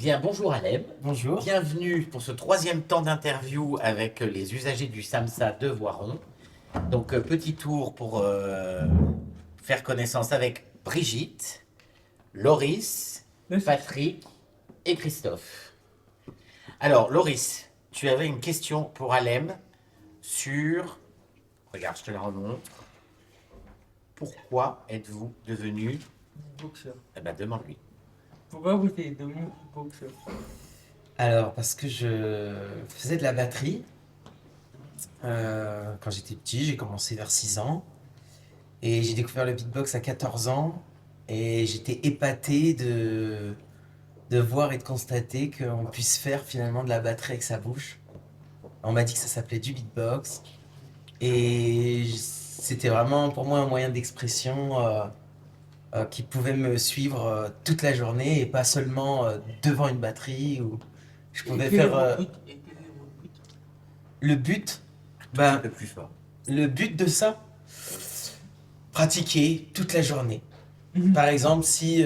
Bien, bonjour Alem. Bonjour. Bienvenue pour ce troisième temps d'interview avec les usagers du SAMSA de Voiron. Donc, petit tour pour faire connaissance avec Brigitte, Loris, Patrick et Christophe. Alors, Loris, tu avais une question pour Alem sur... Regarde, je te la remontre. Pourquoi êtes-vous devenu... Boxeur. Eh ben, demande-lui. Pourquoi vous êtes devenu boxeur? Alors, parce que je faisais de la batterie quand j'étais petit, j'ai commencé vers 6 ans et j'ai découvert le beatbox à 14 ans et j'étais épaté de voir et de constater qu'on puisse faire finalement de la batterie avec sa bouche. On m'a dit que ça s'appelait du beatbox et c'était vraiment pour moi un moyen d'expression qui pouvait me suivre toute la journée et pas seulement devant une batterie où je pouvais faire le but. Un Ben, peu plus fort. le but de ça, pratiquer toute la journée. Par exemple, si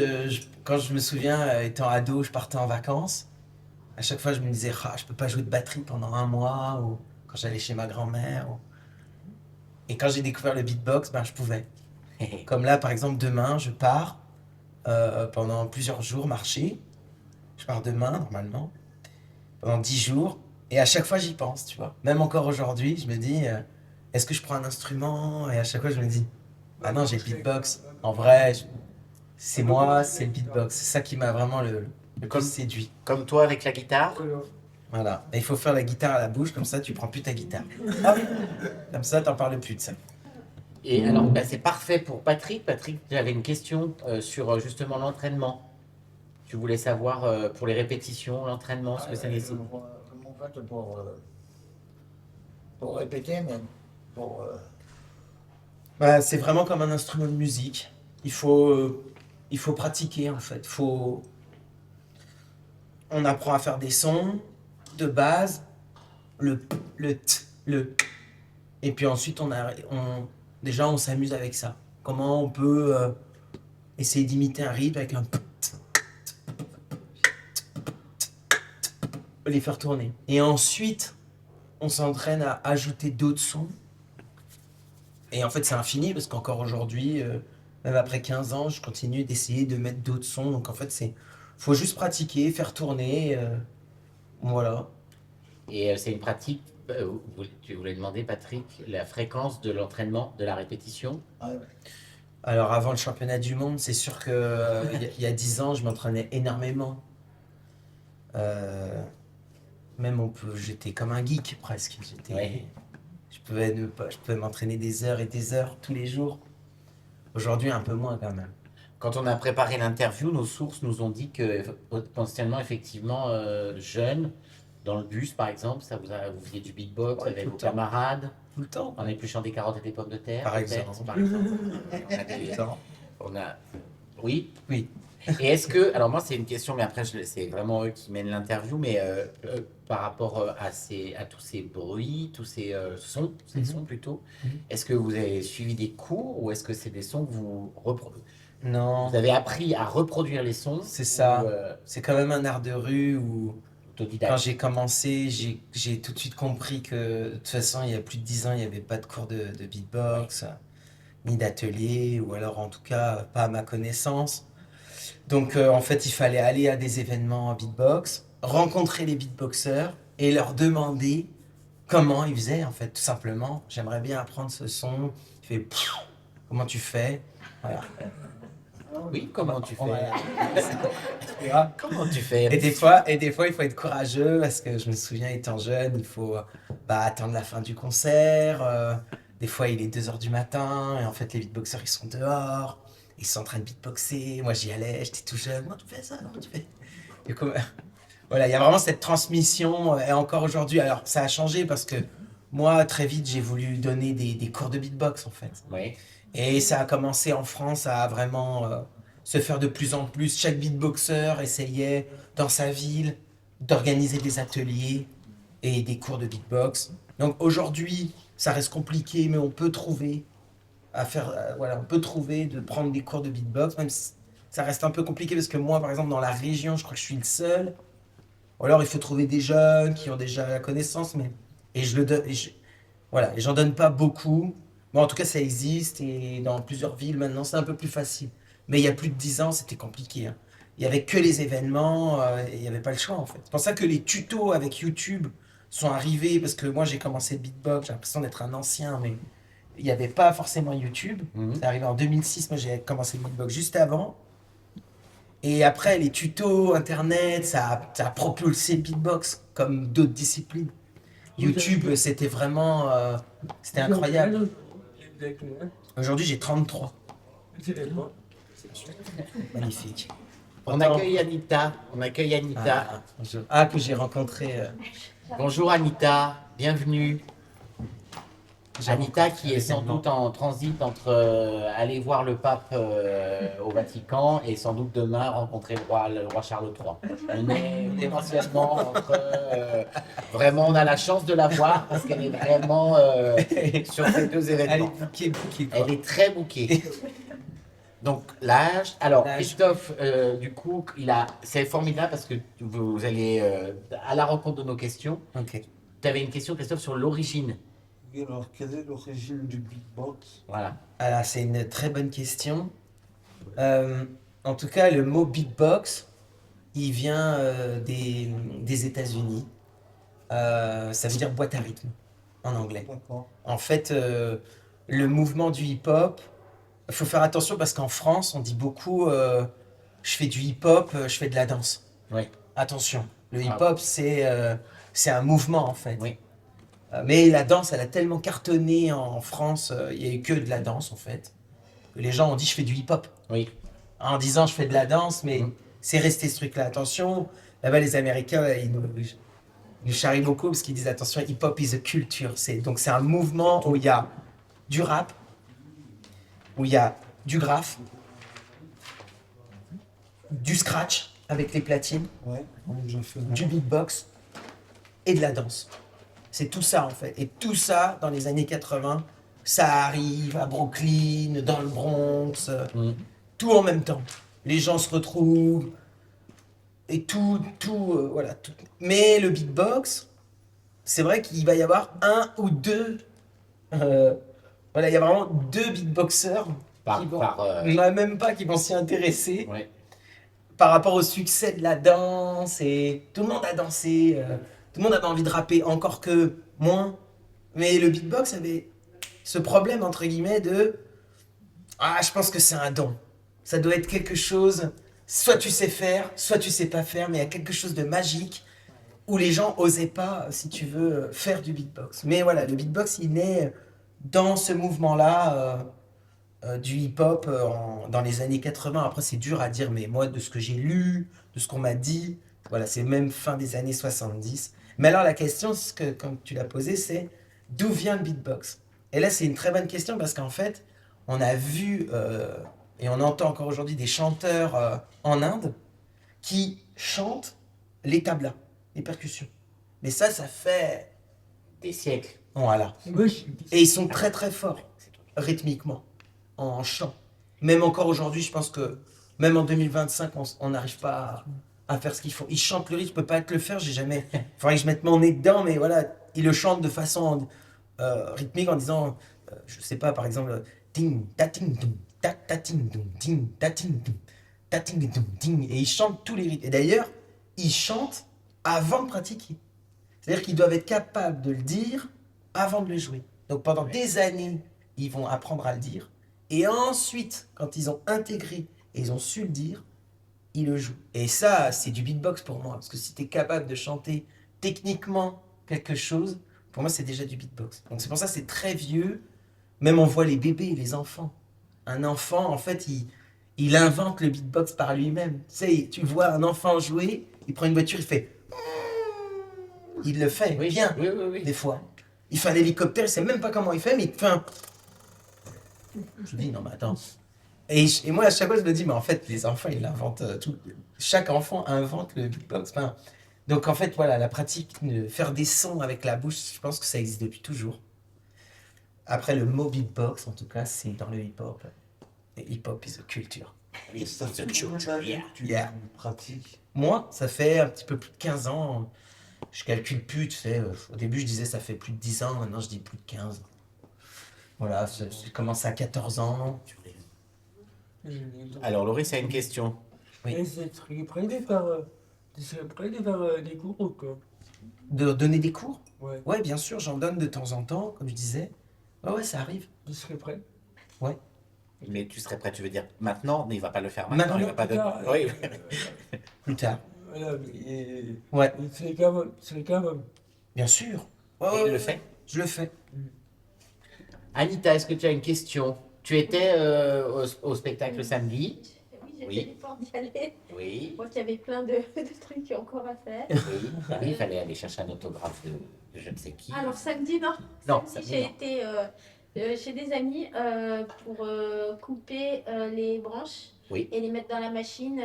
quand je me souviens étant ado, je partais en vacances, à chaque fois je me disais ah, je peux pas jouer de batterie pendant un mois ou quand j'allais chez ma grand-mère. Et quand j'ai découvert le beatbox, ben je pouvais. Comme là, par exemple, demain, je pars pendant plusieurs jours marcher. Je pars demain, normalement, pendant 10 jours. Et à chaque fois, j'y pense, tu vois. Même encore aujourd'hui, je me dis, est-ce que je prends un instrument? Et à chaque fois, je me dis, ah non, j'ai le beatbox. En vrai, c'est moi, c'est le beatbox. C'est ça qui m'a vraiment le plus séduit. Comme toi avec la guitare. Voilà. Et il faut faire la guitare à la bouche, comme ça, tu prends plus ta guitare. Hop. Comme ça, t'en parles plus de ça. Et alors, bah, c'est parfait pour Patrick. Patrick, tu avais une question sur justement l'entraînement. Tu voulais savoir pour les répétitions, l'entraînement, ce que ça nécessite. Comment on fait pour répéter, mais pour. Bah, c'est vraiment comme un instrument de musique. Il faut pratiquer, en fait. On apprend à faire des sons de base, le p, le t, le k. Et puis ensuite, déjà, on s'amuse avec ça. Comment on peut essayer d'imiter un rythme avec un p, les faire tourner. Et ensuite, on s'entraîne à ajouter d'autres sons. Et en fait, c'est infini parce qu'encore aujourd'hui, même après 15 ans, je continue d'essayer de mettre d'autres sons. Donc en fait, faut juste pratiquer, faire tourner. Voilà. Et c'est une pratique. Tu voulais demander, Patrick, la fréquence de l'entraînement, de la répétition. Alors avant le championnat du monde, c'est sûr que il y a 10 ans, je m'entraînais énormément. Même j'étais comme un geek presque. Ouais. Je pouvais m'entraîner des heures et des heures tous les jours. Aujourd'hui, un peu moins quand même. Quand on a préparé l'interview, nos sources nous ont dit que potentiellement, effectivement, jeune, dans le bus par exemple, vous faisiez du beatbox Ouais, avec tout vos le temps. camarades, Tout le temps. en épluchant des carottes et des pommes de terre. Par peut-être, exemple. par exemple. Tout le temps. On a... Oui. Oui. Et est-ce que, alors moi c'est une question, mais après c'est vraiment eux qui mènent l'interview, mais par rapport à tous ces bruits, tous ces sons, sons plutôt, est-ce que vous avez suivi des cours ou est-ce que c'est des sons que Non. vous avez appris à reproduire les sons? C'est ça. Ou, C'est quand même un art de rue où, autodidacte. quand j'ai commencé, j'ai tout de suite compris que, de toute façon, il y a plus de 10 ans, il n'y avait pas de cours de beatbox, ni d'atelier, ou alors en tout cas, pas à ma connaissance. Donc, en fait, il fallait aller à des événements en beatbox, rencontrer les beatboxers et leur demander comment ils faisaient, en fait, tout simplement. J'aimerais bien apprendre ce son. Tu fais, pfff, comment tu fais? Voilà. Oui, comment tu fais? Voilà. Tu vois. Comment tu fais? Et des fois, il faut être courageux parce que je me souviens, étant jeune, il faut attendre la fin du concert. Des fois, il est 2 heures du matin et en fait, les beatboxers, ils sont dehors. Ils sont en train de beatboxer. Moi, j'y allais, j'étais tout jeune. Comment tu fais ça? Comment tu fais? Du coup, voilà, il y a vraiment cette transmission. Et encore aujourd'hui, alors ça a changé parce que moi, très vite, j'ai voulu donner des cours de beatbox en fait. Oui. Et ça a commencé en France à vraiment se faire de plus en plus. Chaque beatboxer essayait dans sa ville d'organiser des ateliers et des cours de beatbox. Donc aujourd'hui, ça reste compliqué, mais on peut trouver voilà, on peut trouver de prendre des cours de beatbox, même si ça reste un peu compliqué parce que moi, par exemple, dans la région, je crois que je suis le seul. Ou alors, il faut trouver des jeunes qui ont déjà la connaissance, mais et je le donne, voilà, et j'en donne pas beaucoup. Bon, en tout cas, ça existe et dans plusieurs villes maintenant, c'est un peu plus facile. Mais il y a plus de 10 ans, c'était compliqué, hein. Il y avait que les événements et il n'y avait pas le choix en fait. C'est pour ça que les tutos avec YouTube sont arrivés parce que moi j'ai commencé le beatbox, j'ai l'impression d'être un ancien, mais il n'y avait pas forcément YouTube. Mhm. C'est arrivé en 2006, moi j'ai commencé le beatbox juste avant. Et après, les tutos, Internet, ça a propulsé le beatbox comme d'autres disciplines. YouTube, c'était vraiment... c'était incroyable. Aujourd'hui, j'ai 33. Magnifique. On accueille Anita. On accueille Anita. Que j'ai rencontré... Bonjour Anita, bienvenue. Anita qui est sans doute en transit entre aller voir le pape au Vatican et sans doute demain rencontrer le roi Charles III. On est potentiellement entre... vraiment, on a la chance de la voir parce qu'elle est vraiment sur ces deux Elle événements. est bouquée, quoi. Elle est très bouquée. Donc l'âge. Alors L'âge. Christophe, du coup, c'est formidable parce que vous allez à la rencontre de nos questions. Ok. Tu avais une question, Christophe, sur l'origine. Oui, alors, quelle est l'origine du beatbox? Voilà. Alors, c'est une très bonne question. En tout cas, le mot beatbox, il vient des États-Unis. Ça veut dire boîte à rythme en anglais. D'accord. En fait, le mouvement du hip-hop, il faut faire attention parce qu'en France, on dit beaucoup je fais du hip-hop, je fais de la danse. Oui. Attention, le hip-hop, c'est un mouvement en fait. Oui. Mais la danse, elle a tellement cartonné en France, il n'y a eu que de la danse en fait, que les gens ont dit je fais du hip-hop. Oui. En disant je fais de la danse, mais c'est resté ce truc-là. Attention, là-bas les Américains, ils nous charrient beaucoup parce qu'ils disent attention, hip-hop is a culture. Donc c'est un mouvement où il y a du rap, où il y a du graphe, du scratch avec les platines, Ouais, on a déjà fait. du beatbox et de la danse. C'est tout ça en fait. Et tout ça, dans les années 80, ça arrive à Brooklyn, dans le Bronx, tout en même temps. Les gens se retrouvent et tout, voilà. Tout. Mais le beatbox, c'est vrai qu'il va y avoir un ou deux. Voilà, il y a vraiment deux beatboxers qui vont, même pas qui vont s'y intéresser Ouais. par rapport au succès de la danse et tout le monde a dansé, tout le monde avait envie de rapper, encore que moins. Mais le beatbox avait ce problème entre guillemets de je pense que c'est un don. Ça doit être quelque chose, soit tu sais faire, soit tu sais pas faire, mais il y a quelque chose de magique où les gens osaient pas, si tu veux, faire du beatbox. Mais voilà, le beatbox, il naît dans ce mouvement-là du hip-hop dans les années 80. Après, c'est dur à dire, mais moi, de ce que j'ai lu, de ce qu'on m'a dit, voilà, c'est même fin des années 70. Mais alors, la question, comme tu l'as posée, c'est d'où vient le beatbox? Et là, c'est une très bonne question parce qu'en fait, on a vu et on entend encore aujourd'hui des chanteurs en Inde qui chantent les tablas, les percussions. Mais ça fait... Des siècles. Voilà. Et ils sont très très forts, rythmiquement, en chant. Même encore aujourd'hui, je pense que même en 2025, on n'arrive pas à faire ce qu'il faut. Ils chantent le rythme, je peux pas te le faire, j'ai jamais... Il faudrait que je mette mon nez dedans, mais voilà, ils le chantent de façon rythmique en disant, je sais pas, par exemple, ding, ta ting, dum, ta ting, dum, ding, ta ting, dum, ta ting, dum, ding. Et ils chantent tous les rythmes. Et d'ailleurs, ils chantent avant de pratiquer. C'est-à-dire qu'ils doivent être capables de le dire avant de le jouer. Donc pendant des années, ils vont apprendre à le dire. Et ensuite, quand ils ont intégré et ils ont su le dire, ils le jouent. Et ça, c'est du beatbox pour moi. Parce que si tu es capable de chanter techniquement quelque chose, pour moi, c'est déjà du beatbox. Donc c'est pour ça que c'est très vieux. Même on voit les bébés, les enfants. Un enfant, en fait, il invente le beatbox par lui-même. Tu sais, tu vois un enfant jouer, il prend une voiture, il fait... Il le fait bien, des fois. Il fait un hélicoptère, il sait même pas comment il fait, mais il fait un... Je dis, non mais attends. Et moi, à chaque fois, je me dis, mais en fait, les enfants, ils l'inventent tout. Chaque enfant invente le beatbox. Enfin, donc en fait, voilà, la pratique de faire des sons avec la bouche, je pense que ça existe depuis toujours. Après, le mot beatbox, en tout cas, c'est dans le hip-hop. Et hip-hop is a culture. Et ça fait It's a combien truth, d'années yeah. que tu Yeah. pratiques? Moi, ça fait un petit peu plus de 15 ans. Je calcule plus, tu sais. Au début, je disais ça fait plus de 10 ans. Maintenant, je dis plus de 15. Voilà, j'ai commencé à 14 ans. Alors, Loris a une question. Oui. Et tu serais prêt de faire, des cours ou quoi? De donner des cours? Ouais, Ouais, bien sûr, j'en donne de temps en temps, comme je disais. Ouais, ça arrive. tu serais prêt? Mais tu serais prêt, tu veux dire maintenant, mais il va pas le faire maintenant. Il va pas Plus tard, Oui. Plus tard. voilà, mais Ouais, tu serais quand même. bien sûr. Ouais, Et ouais, il le ouais, fait. je le fais. Anita, est-ce que tu as une question? Tu étais au spectacle samedi. Oui, j'ai Oui. fait l'effort d'y aller. Oui. Moi qui avais plein de trucs encore à faire. Oui. Ah oui, il fallait aller chercher un autographe de je ne sais qui. Alors samedi, non. Non, Samedi, samedi, j'ai non. été chez des amis pour couper les branches Oui. et les mettre dans la machine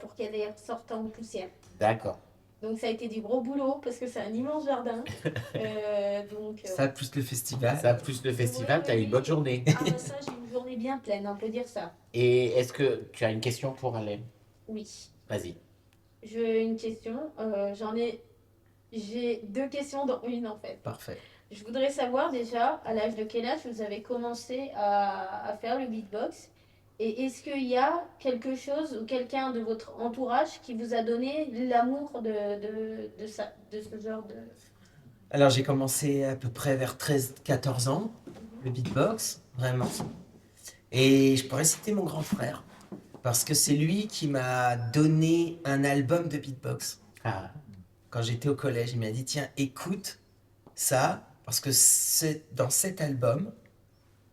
pour qu'elles sortent en poussière. D'accord. Donc ça a été du gros boulot parce que c'est un immense jardin. Ça, plus le festival. Ça, plus le festival, tu as eu une bonne journée. Ah bah ça, j'ai une journée bien pleine, on peut dire ça. Et est-ce que tu as une question pour Alain? Oui. Vas-y. J'ai une question. J'ai deux questions dans une en fait. Parfait. Je voudrais savoir déjà à l'âge de quel âge vous avez commencé à faire le beatbox et est-ce qu'il y a quelque chose ou quelqu'un de votre entourage qui vous a donné l'amour de ce genre de... Alors, j'ai commencé à peu près vers 13-14 ans, le beatbox, vraiment. Et je pourrais citer mon grand frère, parce que c'est lui qui m'a donné un album de beatbox. Ah, Quand j'étais au collège, il m'a dit, tiens, écoute ça, parce que c'est dans cet album,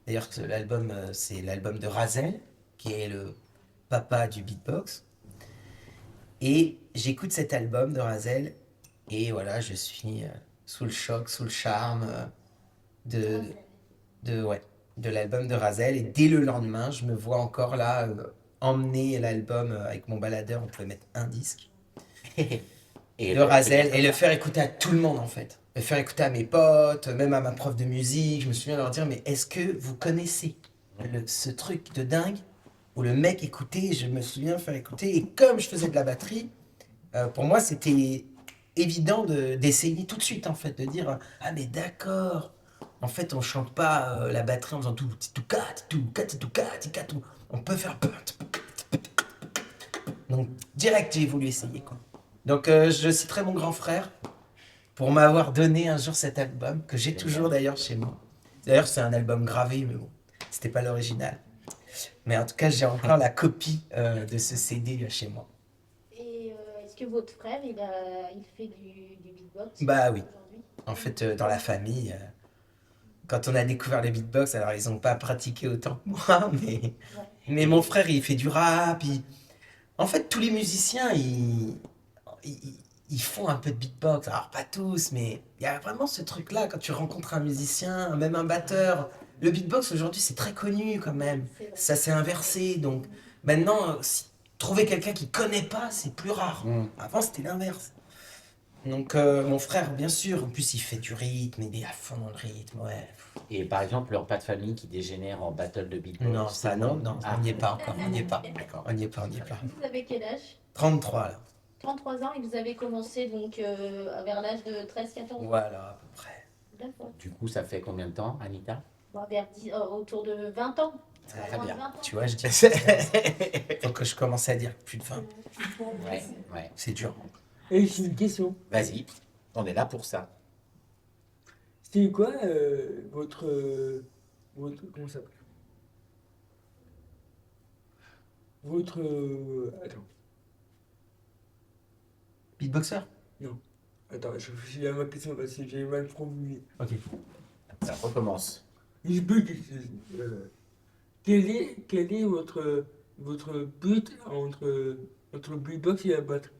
d'ailleurs, l'album, c'est l'album de Razel, qui est le papa du beatbox. Et j'écoute cet album de Razel, et voilà, je suis sous le choc, sous le charme ouais, de l'album de Razel. Et dès le lendemain, je me vois encore là, emmener l'album avec mon baladeur, on pouvait mettre un disque et de Razel et le faire écouter à tout le monde en fait. Le faire écouter à mes potes, même à ma prof de musique. Je me souviens leur dire, mais est-ce que vous connaissez ce truc de dingue où le mec écoutait, je me souviens faire écouter, et comme je faisais de la batterie, pour moi c'était évident d'essayer tout de suite en fait, de dire, ah mais d'accord, en fait on chante pas la batterie en faisant tout, on peut faire... Donc direct j'ai voulu essayer quoi. Donc je citerai mon grand frère pour m'avoir donné un jour cet album, que j'ai toujours d'ailleurs chez moi. D'ailleurs c'est un album gravé, mais bon, c'était pas l'original. Mais en tout cas j'ai encore la copie de ce CD chez moi. Et est-ce que votre frère, il fait du beatbox Bah oui. aujourd'hui? En fait dans la famille, quand on a découvert le beatbox, alors ils n'ont pas pratiqué autant que moi, mais mon frère il fait du rap, en fait tous les musiciens ils font un peu de beatbox, alors pas tous, mais il y a vraiment ce truc-là, quand tu rencontres un musicien, même un batteur, le beatbox aujourd'hui c'est très connu quand même, C'est vrai. ça s'est inversé, donc maintenant trouver quelqu'un qui connaît pas c'est plus rare, avant c'était l'inverse. Donc mon frère bien sûr, en plus il fait du rythme, il est à fond dans le rythme, ouais. Et par exemple, leur pas de famille qui dégénère en battle de beatbox. Non, ça non, Ah. on n'y est pas encore, on n'y est pas. D'accord. On n'y est pas, on n'y est pas. Vous avez quel âge? 33 là. 33 ans et vous avez commencé donc vers l'âge de 13-14 ans? Voilà, à peu près. D'accord. Du coup, ça fait combien de temps, Anita? Bon, autour de 20 ans. Très Moins de bien. 20 ans. Tu vois, je dis. Faut que je commence à dire plus de 20. Ouais, ouais. C'est dur. Et j'ai une question. Vas-y, on est là pour ça. C'est quoi votre. Comment ça s'appelle? Votre. Attends. Beatboxer? Attends, je réfléchis à ma question parce que j'ai mal formulé. Ok. Ça recommence. Je bug. Quel est votre but entre le beatbox et la batterie?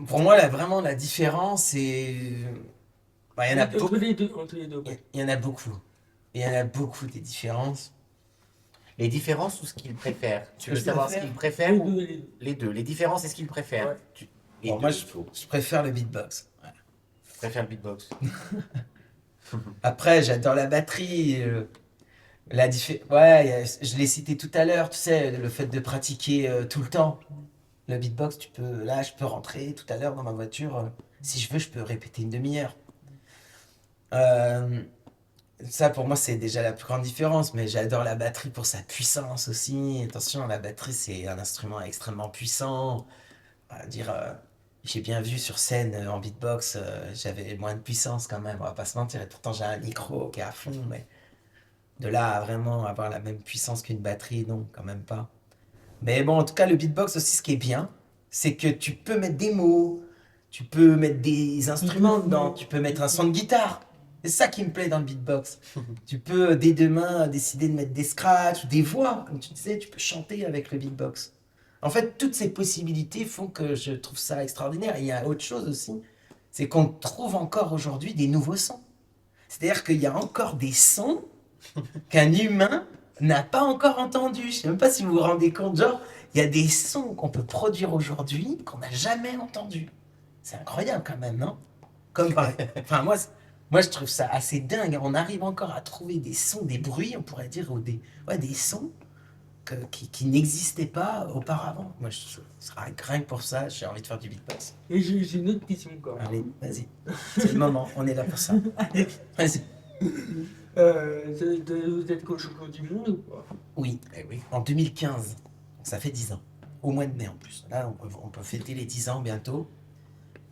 Pour moi, là, vraiment, la différence, c'est. Bah, il y en a Entre beaucoup. les deux. Entre les deux. Il y en a beaucoup. Il y en a beaucoup des différences. Les différences ou ce qu'ils préfèrent? Tu veux Je savoir ce préfère. qu'ils préfèrent Les ou... deux, les deux. Les deux. Les différences et ce qu'ils préfèrent. Ouais. Les Bon, deux, moi, il faut. je préfère le beatbox. Ouais. Je préfère le beatbox. Après, j'adore la batterie. Ouais, je l'ai cité tout à l'heure, tu sais, le fait de pratiquer tout le temps. Le beatbox, là, je peux rentrer tout à l'heure dans ma voiture. Si je veux, je peux répéter une demi-heure. Euh, Ça, pour moi, c'est déjà la plus grande différence, mais j'adore la batterie pour sa puissance aussi. Attention, la batterie, c'est un instrument extrêmement puissant. On va dire, j'ai bien vu sur scène en beatbox, j'avais moins de puissance quand même, on va pas se mentir. Et pourtant, j'ai un micro qui est à fond, mais de là à vraiment avoir la même puissance qu'une batterie, non, quand même pas. Mais bon, en tout cas, le beatbox aussi, ce qui est bien, c'est que tu peux mettre des mots, tu peux mettre des instruments dedans, tu peux mettre un son de guitare. C'est ça qui me plaît dans le beatbox. Tu peux, dès demain, décider de mettre des scratchs ou des voix. Comme tu disais, tu peux chanter avec le beatbox. En fait, toutes ces possibilités font que je trouve ça extraordinaire. Et il y a autre chose aussi, c'est qu'on trouve encore aujourd'hui des nouveaux sons. C'est-à-dire qu'il y a encore des sons qu'un humain n'a pas encore entendus. Je ne sais même pas si vous vous rendez compte. Genre, il y a des sons qu'on peut produire aujourd'hui qu'on n'a jamais entendus. C'est incroyable quand même, non? Enfin, moi, je trouve ça assez dingue. On arrive encore à trouver des sons, des bruits, on pourrait dire, ou des sons qui n'existaient pas auparavant. Moi, rien que pour ça, j'ai envie de faire du beatbox. Et j'ai une autre question encore. Allez, vas-y. C'est le moment, on est là pour ça. Vas-y. Vous êtes champion du monde ou pas? Oui, Eh oui. en 2015. Ça fait 10 ans. Au mois de mai en plus. Là, on peut fêter les 10 ans bientôt.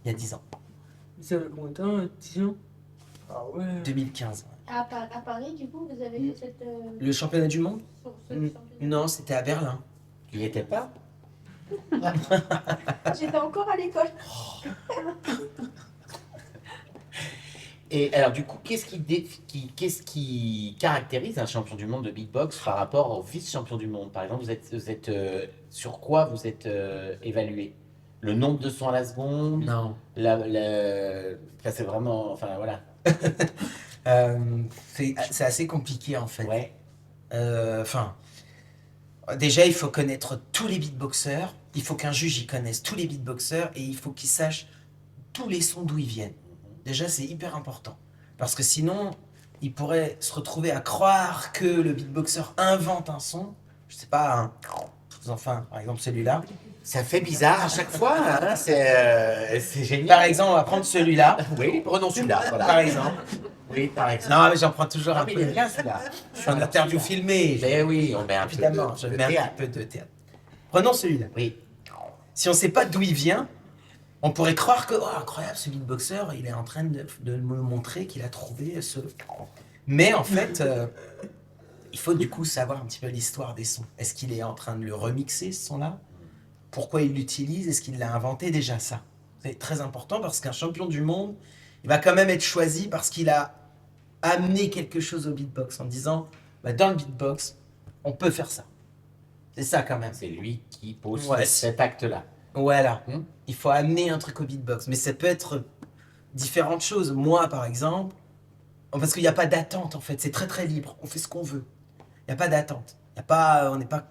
Il y a 10 ans. Ça fait combien de temps? 10 ans? Ah ouais. 2015. À Paris, du coup, vous avez fait cette. Le championnat du monde? Ce Mm. championnat. Non, c'était à Berlin. Tu y étais pas? J'étais encore à l'école. Et alors, du coup, qu'est-ce qui caractérise un champion du monde de beatbox par rapport au vice-champion du monde? Par exemple, vous êtes sur quoi vous êtes évalué? Le nombre de sons à la seconde? Non. Enfin, c'est vraiment. Enfin, voilà. C'est assez compliqué en fait. Ouais. Enfin, déjà, il faut connaître tous les beatboxers. Il faut qu'un juge y connaisse tous les beatboxers et il faut qu'il sache tous les sons d'où ils viennent. Déjà, c'est hyper important. Parce que sinon, il pourrait se retrouver à croire que le beatboxer invente un son. Je sais pas, enfin, par exemple celui-là. Ça fait bizarre à chaque fois, hein, c'est génial. Par exemple, on va prendre celui-là. Oui, prenons celui-là. Voilà. Par exemple. Oui, par exemple. Non, mais j'en prends toujours Ah, un mais peu. il est bien celui-là. Je suis en interview filmée. Mais oui, on met un Évidemment, peu je de mets un théâtre. peu de théâtre. Prenons celui-là. Oui. Si on ne sait pas d'où il vient, on pourrait croire que, oh, incroyable, ce beatboxer, il est en train de me montrer qu'il a trouvé ce. Mais en fait, il faut du coup savoir un petit peu l'histoire des sons. Est-ce qu'il est en train de le remixer, ce son-là? Pourquoi il l'utilise? Est-ce qu'il l'a inventé? Déjà ça. C'est très important parce qu'un champion du monde, il va quand même être choisi parce qu'il a amené quelque chose au beatbox en disant, bah, dans le beatbox, on peut faire ça. C'est ça quand même. C'est lui qui pose Ouais. cet acte-là. Voilà. Hmm. Il faut amener un truc au beatbox. Mais ça peut être différentes choses. Moi, par exemple, parce qu'il n'y a pas d'attente en fait. C'est très très libre. On fait ce qu'on veut. Il n'y a pas d'attente. On n'est pas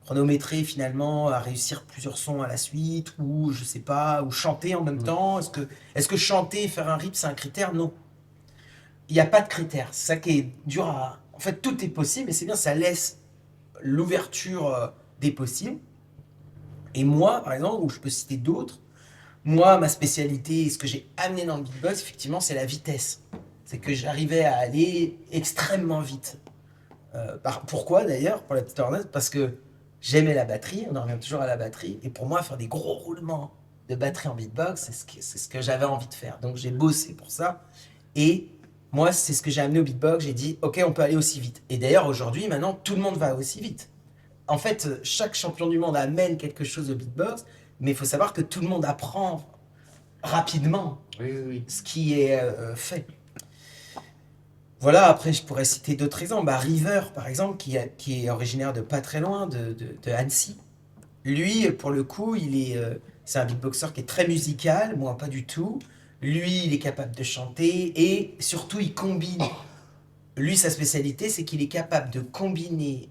chronométré finalement à réussir plusieurs sons à la suite ou je sais pas, ou chanter en même temps. Est-ce que chanter et faire un rythme c'est un critère? Non. Il n'y a pas de critère. C'est ça qui est dur à. En fait, tout est possible et c'est bien, ça laisse l'ouverture des possibles. Et moi, par exemple, ou je peux citer d'autres, moi, ma spécialité, ce que j'ai amené dans le beatbox, effectivement, c'est la vitesse. C'est que j'arrivais à aller extrêmement vite. Pourquoi d'ailleurs, pour la petite parenthèse? Parce que j'aimais la batterie, on en revient toujours à la batterie, et pour moi, faire des gros roulements de batterie en beatbox, c'est ce que j'avais envie de faire. Donc j'ai bossé pour ça, et moi, c'est ce que j'ai amené au beatbox, j'ai dit, ok, on peut aller aussi vite. Et d'ailleurs, aujourd'hui, maintenant, tout le monde va aussi vite. En fait, chaque champion du monde amène quelque chose au beatbox, mais il faut savoir que tout le monde apprend rapidement Oui. ce qui est fait. Voilà, après je pourrais citer d'autres exemples. Bah, River, par exemple, qui est originaire de pas très loin, de Annecy. Lui, pour le coup, c'est un beatboxer qui est très musical, moi pas du tout. Lui, il est capable de chanter et surtout, il combine. Lui, sa spécialité, c'est qu'il est capable de combiner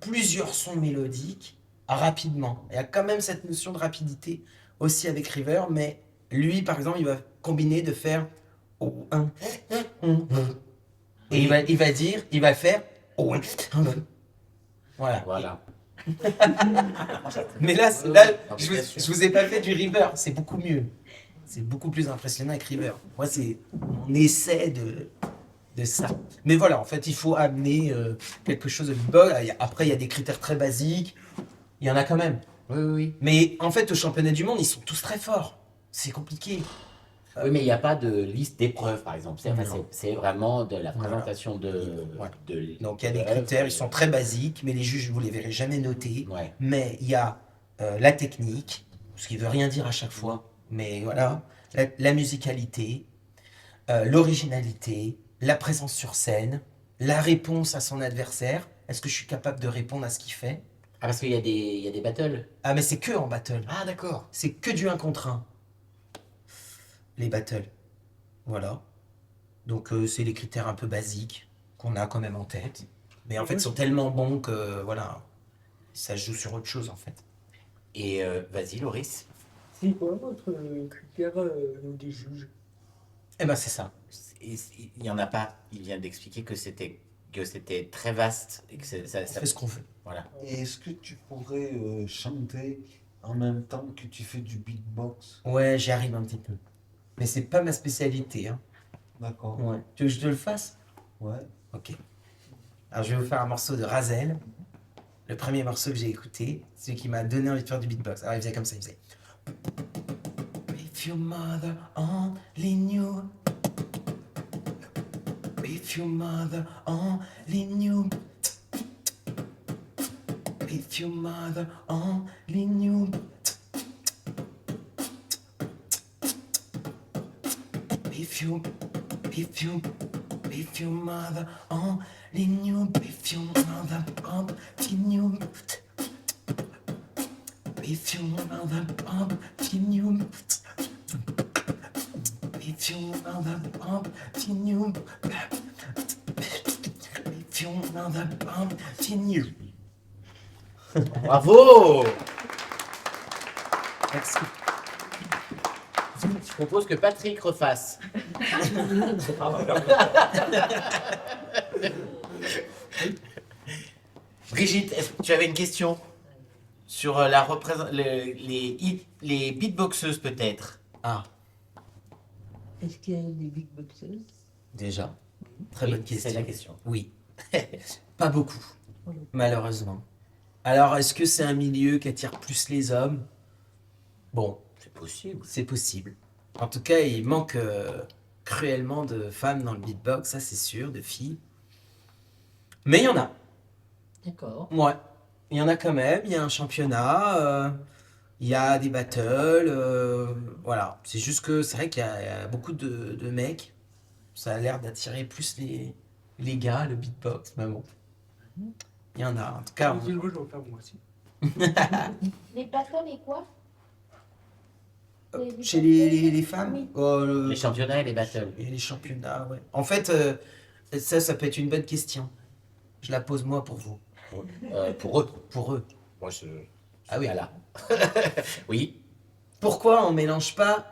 plusieurs sons mélodiques rapidement. Il y a quand même cette notion de rapidité aussi avec River, mais lui, par exemple, il va combiner de faire oh, un. Et il va dire, il va faire. Oh, un. Voilà. Voilà. Mais là, je vous ai pas fait du River, c'est beaucoup mieux. C'est beaucoup plus impressionnant avec River. Moi, c'est mon essai de ça. Mais voilà, en fait, il faut amener quelque chose de beatbox. Après, il y a des critères très basiques. Il y en a quand même. Oui, oui, oui. Mais en fait, au championnat du monde, ils sont tous très forts. C'est compliqué. Oui, mais il n'y a pas de liste d'épreuves, par exemple. C'est Non. c'est vraiment de la Voilà. présentation Voilà. de Donc, il y a des l'épreuve. critères, ils sont très basiques, mais les juges, vous les verrez jamais notés. Ouais. Mais il y a la technique, ce qui veut rien dire à chaque fois, mais voilà, la musicalité, l'originalité, la présence sur scène, la réponse à son adversaire. Est-ce que je suis capable de répondre à ce qu'il fait? Ah, parce qu'il y a des battles. Ah, mais c'est que en battle. Ah, d'accord. C'est que du 1 contre 1. Les battles. Voilà. Donc, c'est les critères un peu basiques qu'on a quand même en tête. Mais en fait, ils sont tellement bons que, voilà, ça se joue sur autre chose, en fait. Et vas-y, Loris. C'est quoi votre critère des juges? Eh ben, c'est ça. Il n'y en a pas. Il vient d'expliquer que c'était très vaste et que On fait ce qu'on veut. voilà. Et est-ce que tu pourrais chanter en même temps que tu fais du beatbox? Ouais, j'y arrive un petit peu. Mais c'est pas ma spécialité, hein. D'accord. Ouais. Tu veux que je te le fasse? Ouais. Ok. Alors, je vais vous faire un morceau de Razel. Le premier morceau que j'ai écouté, celui qui m'a donné envie de faire du beatbox. Alors, il faisait comme ça, il faisait... If your mother only knew. If your mother only knew. If your mother only knew. If your mother only knew. If your mother only knew. If your mother only knew. If your mother only knew. If your mother only knew. Bravo. Merci. Je propose que Patrick refasse. Brigitte, est-ce que tu avais une question sur les beatboxeuses peut-être? Ah, Est-ce qu'il y a des beatboxers? déjà. Très Oui, bonne question. c'est la question. Oui. Pas beaucoup, malheureusement. Alors, est-ce que c'est un milieu qui attire plus les hommes? Bon, C'est possible. c'est possible. En tout cas, il manque cruellement de femmes dans le beatbox, ça c'est sûr, de filles. Mais il y en a. D'accord. Ouais. Il y en a quand même. Il y a un championnat, il y a des battles. Voilà. C'est juste que c'est vrai qu'il y a beaucoup de mecs. Ça a l'air d'attirer plus les gars, le beatbox. Mais bon. Il y en a. En tout cas, Je vais en faire moi aussi. Les battles et quoi? chez les femmes, Oui. Les championnats et les battles. et les championnats, ouais. En fait, ça peut être une bonne question. Je la pose moi pour vous. Pour eux. Pour eux. Moi, je Ah oui. Voilà. Oui. Pourquoi on mélange pas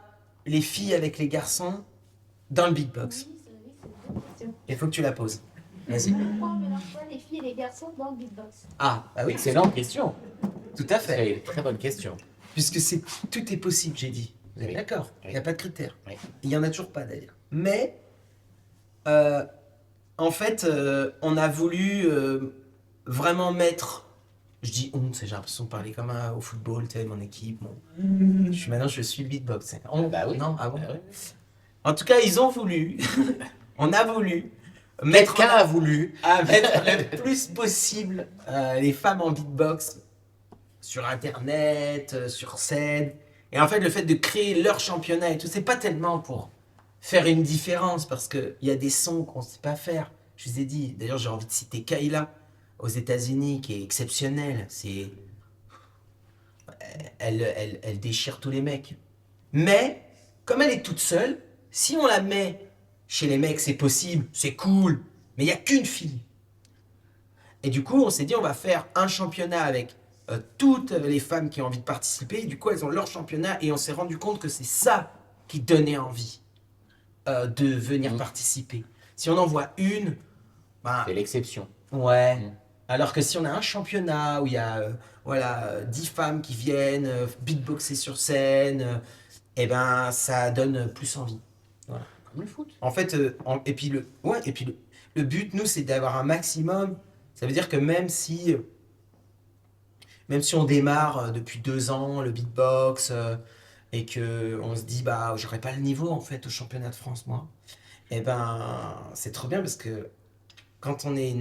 les filles avec les garçons dans le beatbox? Oui, c'est une bonne question. Il faut que tu la poses. Vas-y. Pourquoi on mélange pas les filles et les garçons dans le beatbox? Ah, bah oui, Excellente question. tout à fait. C'est une très bonne question. Puisque tout est possible, j'ai dit. Vous êtes Oui. d'accord? Il Oui. n'y a pas de critères. Oui. Il n'y en a toujours pas d'ailleurs. Mais, en fait, on a voulu vraiment mettre. Je dis on, j'ai l'impression de parler comme au football, tu sais, mon équipe. Maintenant, je suis le beatbox. Hein. On, Bah oui. Non, ah bon? Bah oui. En tout cas, ils ont voulu. On a voulu mettre Quelqu'un a voulu. à mettre le plus possible les femmes en beatbox sur internet, sur scène. Et en fait, le fait de créer leur championnat et tout, c'est pas tellement pour faire une différence parce qu'il y a des sons qu'on sait pas faire. Je vous ai dit, d'ailleurs, j'ai envie de citer Kayla aux États-Unis qui est exceptionnelle. C'est. Elle déchire tous les mecs. Mais, comme elle est toute seule, si on la met chez les mecs, c'est possible, c'est cool, mais il n'y a qu'une fille. Et du coup, on s'est dit, on va faire un championnat avec toutes les femmes qui ont envie de participer. Et du coup, elles ont leur championnat et on s'est rendu compte que c'est ça qui donnait envie. de venir Mm. participer. Si on en voit une, bah, C'est l'exception. ouais. Mm. Alors que si on a un championnat où il y a voilà, 10 femmes qui viennent beatboxer sur scène, et ben ça donne plus envie. Voilà. Comme le foot. En fait, et puis le but, nous, c'est d'avoir un maximum. Ça veut dire que même si on démarre depuis 2 ans le beatbox et que on se dit bah j'aurais pas le niveau en fait au championnat de France moi, et ben c'est trop bien parce que quand on est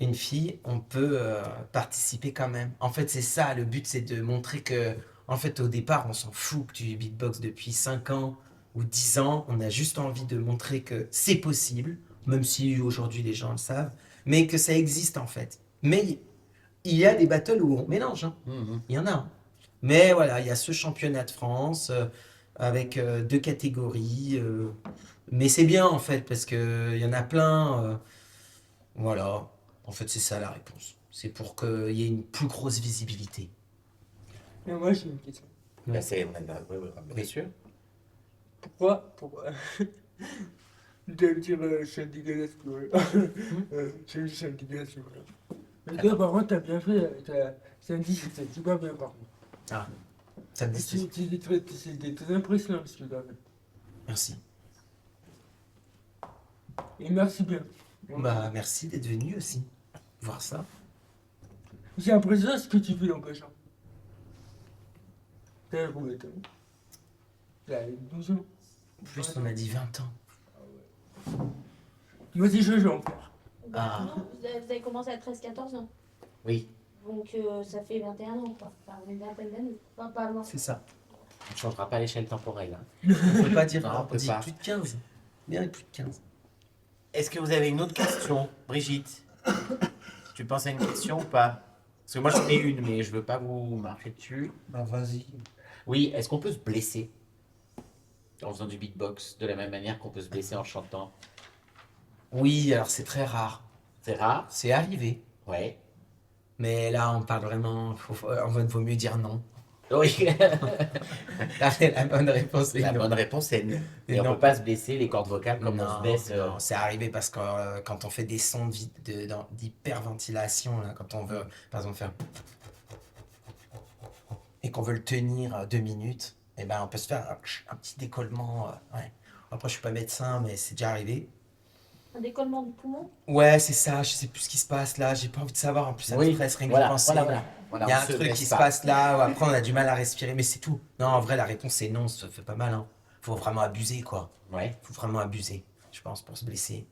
une fille, on peut participer quand même. En fait, c'est ça, le but, c'est de montrer que, en fait, au départ, on s'en fout que tu beatbox depuis 5 ans ou 10 ans. On a juste envie de montrer que c'est possible, même si aujourd'hui les gens le savent, mais que ça existe en fait. Mais il y a des battles où on mélange, hein. Mhm. Il y en a. Hein. Mais voilà, il y a ce championnat de France avec 2 catégories. Mais c'est bien en fait, parce qu'il y en a plein. Voilà, en fait, c'est ça la réponse. C'est pour qu'il y ait une plus grosse visibilité. Mais moi, j'ai une question. Bah, ouais, bien sûr. Pourquoi de me dire c'est un dégueulasse pour eux. C'est un dégueulasse pour eux. Mais toi, par contre, t'as bien fait. C'est un 10, c'est super bien, par contre. Ah, ça me dit. C'était très impressionnant ce que tu as fait. Merci. Et merci bien. Bah, merci d'être venu aussi. Voir ça. C'est impressionnant ce que tu fais dans le champ. T'as combien de temps? T'as 12 ans. Plus, on a dit 20 ans. Moi aussi, je vais en faire. Ah. Non, vous avez commencé à 13-14 ans. Oui, Donc ça fait 21 ans, quoi. Enfin, une vingtaine d'années. Enfin, pas loin. C'est ça. on ne changera pas l'échelle temporelle. Hein. On peut pas dire, Non, on on peut dit pas. plus de 15. Bien plus de 15. Est-ce que vous avez une autre question, Brigitte? Tu penses à une question ou pas? Parce que moi j'en ai une, mais je veux pas vous marcher dessus. Bah vas-y. Oui, est-ce qu'on peut se blesser en faisant du beatbox de la même manière qu'on peut se blesser en chantant? Oui, alors c'est très rare. C'est rare? C'est arrivé. Ouais. Mais là, on parle vraiment. En fait, vaut mieux dire non. Oui. La bonne réponse est La non. bonne réponse est non. Et on Non. peut pas se blesser les cordes vocales comme on Non, se blesse. non, c'est arrivé parce que quand on fait des sons d'hyperventilation, là, quand on veut, par exemple, faire et qu'on veut le tenir 2 minutes, et ben on peut se faire un petit décollement. Ouais. Après, je suis pas médecin, mais c'est déjà arrivé. Un décollement du poumon. Ouais, c'est ça. Je sais plus ce qui se passe là. J'ai pas envie de savoir. En plus, ça me Oui, stresse rien que voilà, d'y penser. voilà, Il y a on un se truc blesse qui se pas. passe là où après on a du mal à respirer, mais c'est tout. Non, en vrai, la réponse c'est non. Ça fait pas mal. Hein. Faut vraiment abuser, quoi. Ouais. Faut vraiment abuser, je pense, pour se blesser.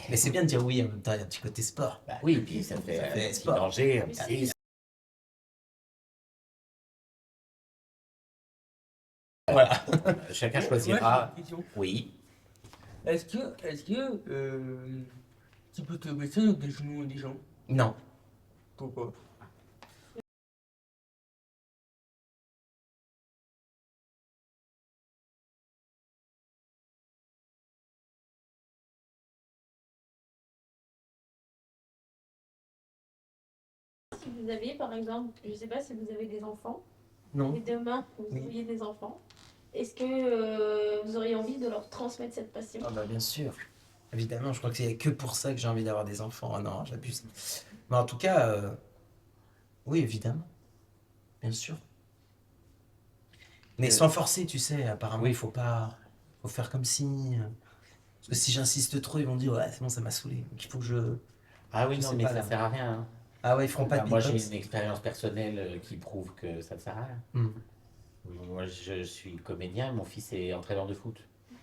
Mais c'est bien de dire oui en même temps, il y a un petit côté sport. Bah oui, puis ça fait Ça un fait petit sport. danger. Un Oui, petit- Voilà. Chacun Moi, choisira. j'ai une question. Oui. Est-ce que tu peux te blesser avec des genoux des gens? Non. Pourquoi? Si vous aviez, par exemple, je sais pas si vous avez des enfants, Non. et demain vous Oui. auriez des enfants, est-ce que vous auriez envie de leur transmettre cette passion? Ah bah bien sûr. Évidemment, je crois que c'est que pour ça que j'ai envie d'avoir des enfants. Ah non, j'abuse. Mais en tout cas, oui, évidemment. Bien sûr. Mais sans forcer, tu sais, apparemment, il faut pas. Faut faire comme si. Parce que si j'insiste trop, ils vont dire, ouais, c'est bon, ça m'a saoulé. Donc il faut que je. Ah oui, Je non, sais mais pas, ça là. sert à rien. Hein. Ah ouais, ils feront pas Bah, de moi, j'ai beatbox. une expérience personnelle qui prouve que ça ne sert à rien. Hmm. Moi, je suis comédien, mon fils est entraîneur de foot.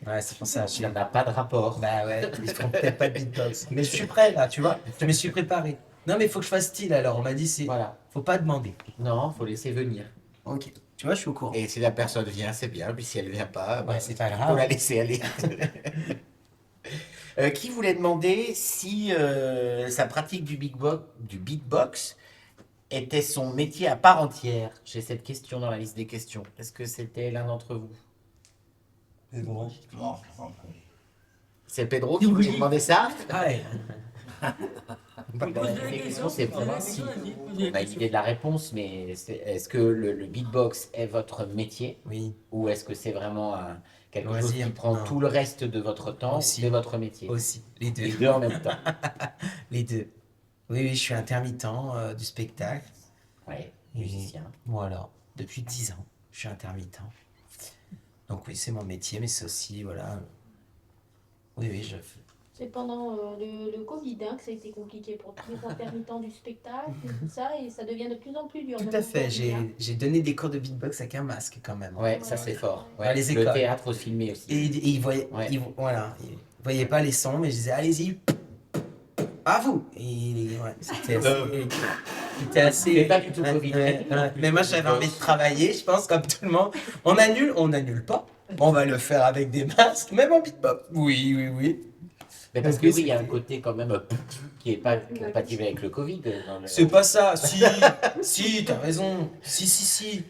Ouais, c'est pour ça. Ça n'a pas de rapport. Bah ouais, ils feront peut-être pas de beatbox. Mais je suis prêt là, tu vois. Je me suis préparé. Non, mais il faut que je fasse style alors. On m'a dit, c'est. Voilà. Faut pas demander. Non, faut laisser venir. Ok. Tu vois, je suis au courant. Et si la personne vient, c'est bien. Puis si elle vient pas, bah, Ouais, c'est pas faut grave. la laisser aller. Qui voulait demander si sa pratique du beatbox était son métier à part entière? J'ai cette question dans la liste des questions. Est-ce que c'était l'un d'entre vous? Et bon. C'est Pedro qui voulait demander ça? Ah ouais. La question, c'est vraiment si on a une idée de la réponse, mais est-ce que le beatbox est votre métier Oui, ou est-ce que c'est vraiment quelque chose loisir. qui prend Non. tout le reste de votre temps ou Aussi. c'est votre métier? Aussi, les deux. Les deux en même temps. Les deux. Oui, oui, je suis intermittent du spectacle. Ouais, Et musicien. voilà, depuis 10 ans, je suis intermittent. Donc oui, c'est mon métier, mais c'est aussi, voilà. Oui, oui, je fais. C'est pendant le Covid hein, que ça a été compliqué pour tous les intermittents du spectacle et tout ça, et ça devient de plus en plus dur. Tout même à fait, aujourd'hui, hein. j'ai donné des cours de beatbox avec un masque quand même. Ouais, ça c'est fort. Dans Ouais, les le écoles. théâtre filmé aussi. Et ils voyaient, Ouais. voilà, ils voyaient pas les sons, mais je disais, allez-y, à vous. Et ouais, c'était assez. C'est pas du tout Ouais, Covid. ouais. Mais moi, j'avais envie de travailler, je pense, comme tout le monde. On n'annule pas. On va le faire avec des masques, même en beatbox. Oui, oui, oui. Mais parce Donc que oui, oui, il y a un c'était- côté quand même qui est pas compatible avec le Covid. Dans le- C'est pas ça. Si, si, t'as raison. Si.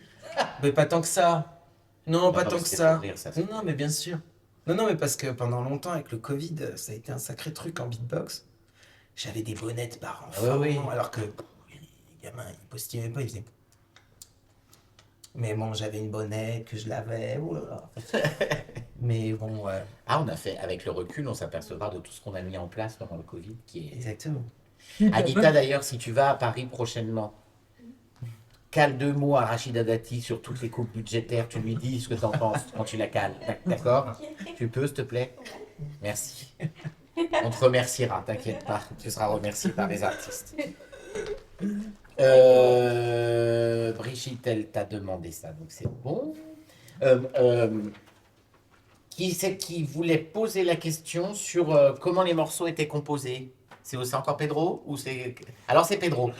Mais pas tant que ça. Non, pas Non, tant que c'était ça. pour rire, ça. Non, non, mais bien sûr. Non, mais parce que pendant longtemps, avec le Covid, ça a été un sacré truc en beatbox. J'avais des bonnettes par enfant, oui. alors que les gamins, ils postillonnaient pas, ils faisaient. Mais bon, j'avais une bonnette que je lavais. Oh là là. Mais bon, ouais, Ah, on a fait, avec le recul, on s'apercevra de tout ce qu'on a mis en place pendant le Covid qui est. exactement. Anita, d'ailleurs, si tu vas à Paris prochainement, cale 2 mots à Rachida Dati sur toutes les coupes budgétaires. Tu lui dis ce que tu en penses quand tu la cales. D'accord? Tu peux, s'il te plaît? Merci. On te remerciera, t'inquiète pas. Tu seras remercié par les artistes. Brigitte, elle t'a demandé ça, donc c'est bon. Qui c'est qui voulait poser la question sur comment les morceaux étaient composés? C'est encore Pedro ou c'est... Alors c'est Pedro.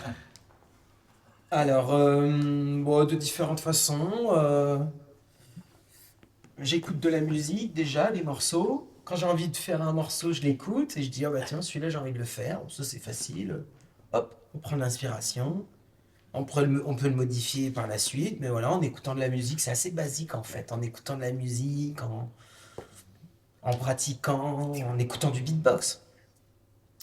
Alors, bon, de différentes façons. J'écoute de la musique déjà, des morceaux. Quand j'ai envie de faire un morceau, je l'écoute et je dis, ah bah tiens, celui-là, j'ai envie de le faire. Ça, c'est facile. Hop, on prend l'inspiration. On peut le modifier par la suite, mais voilà, en écoutant de la musique, c'est assez basique en fait. En écoutant de la musique, en pratiquant, en écoutant du beatbox.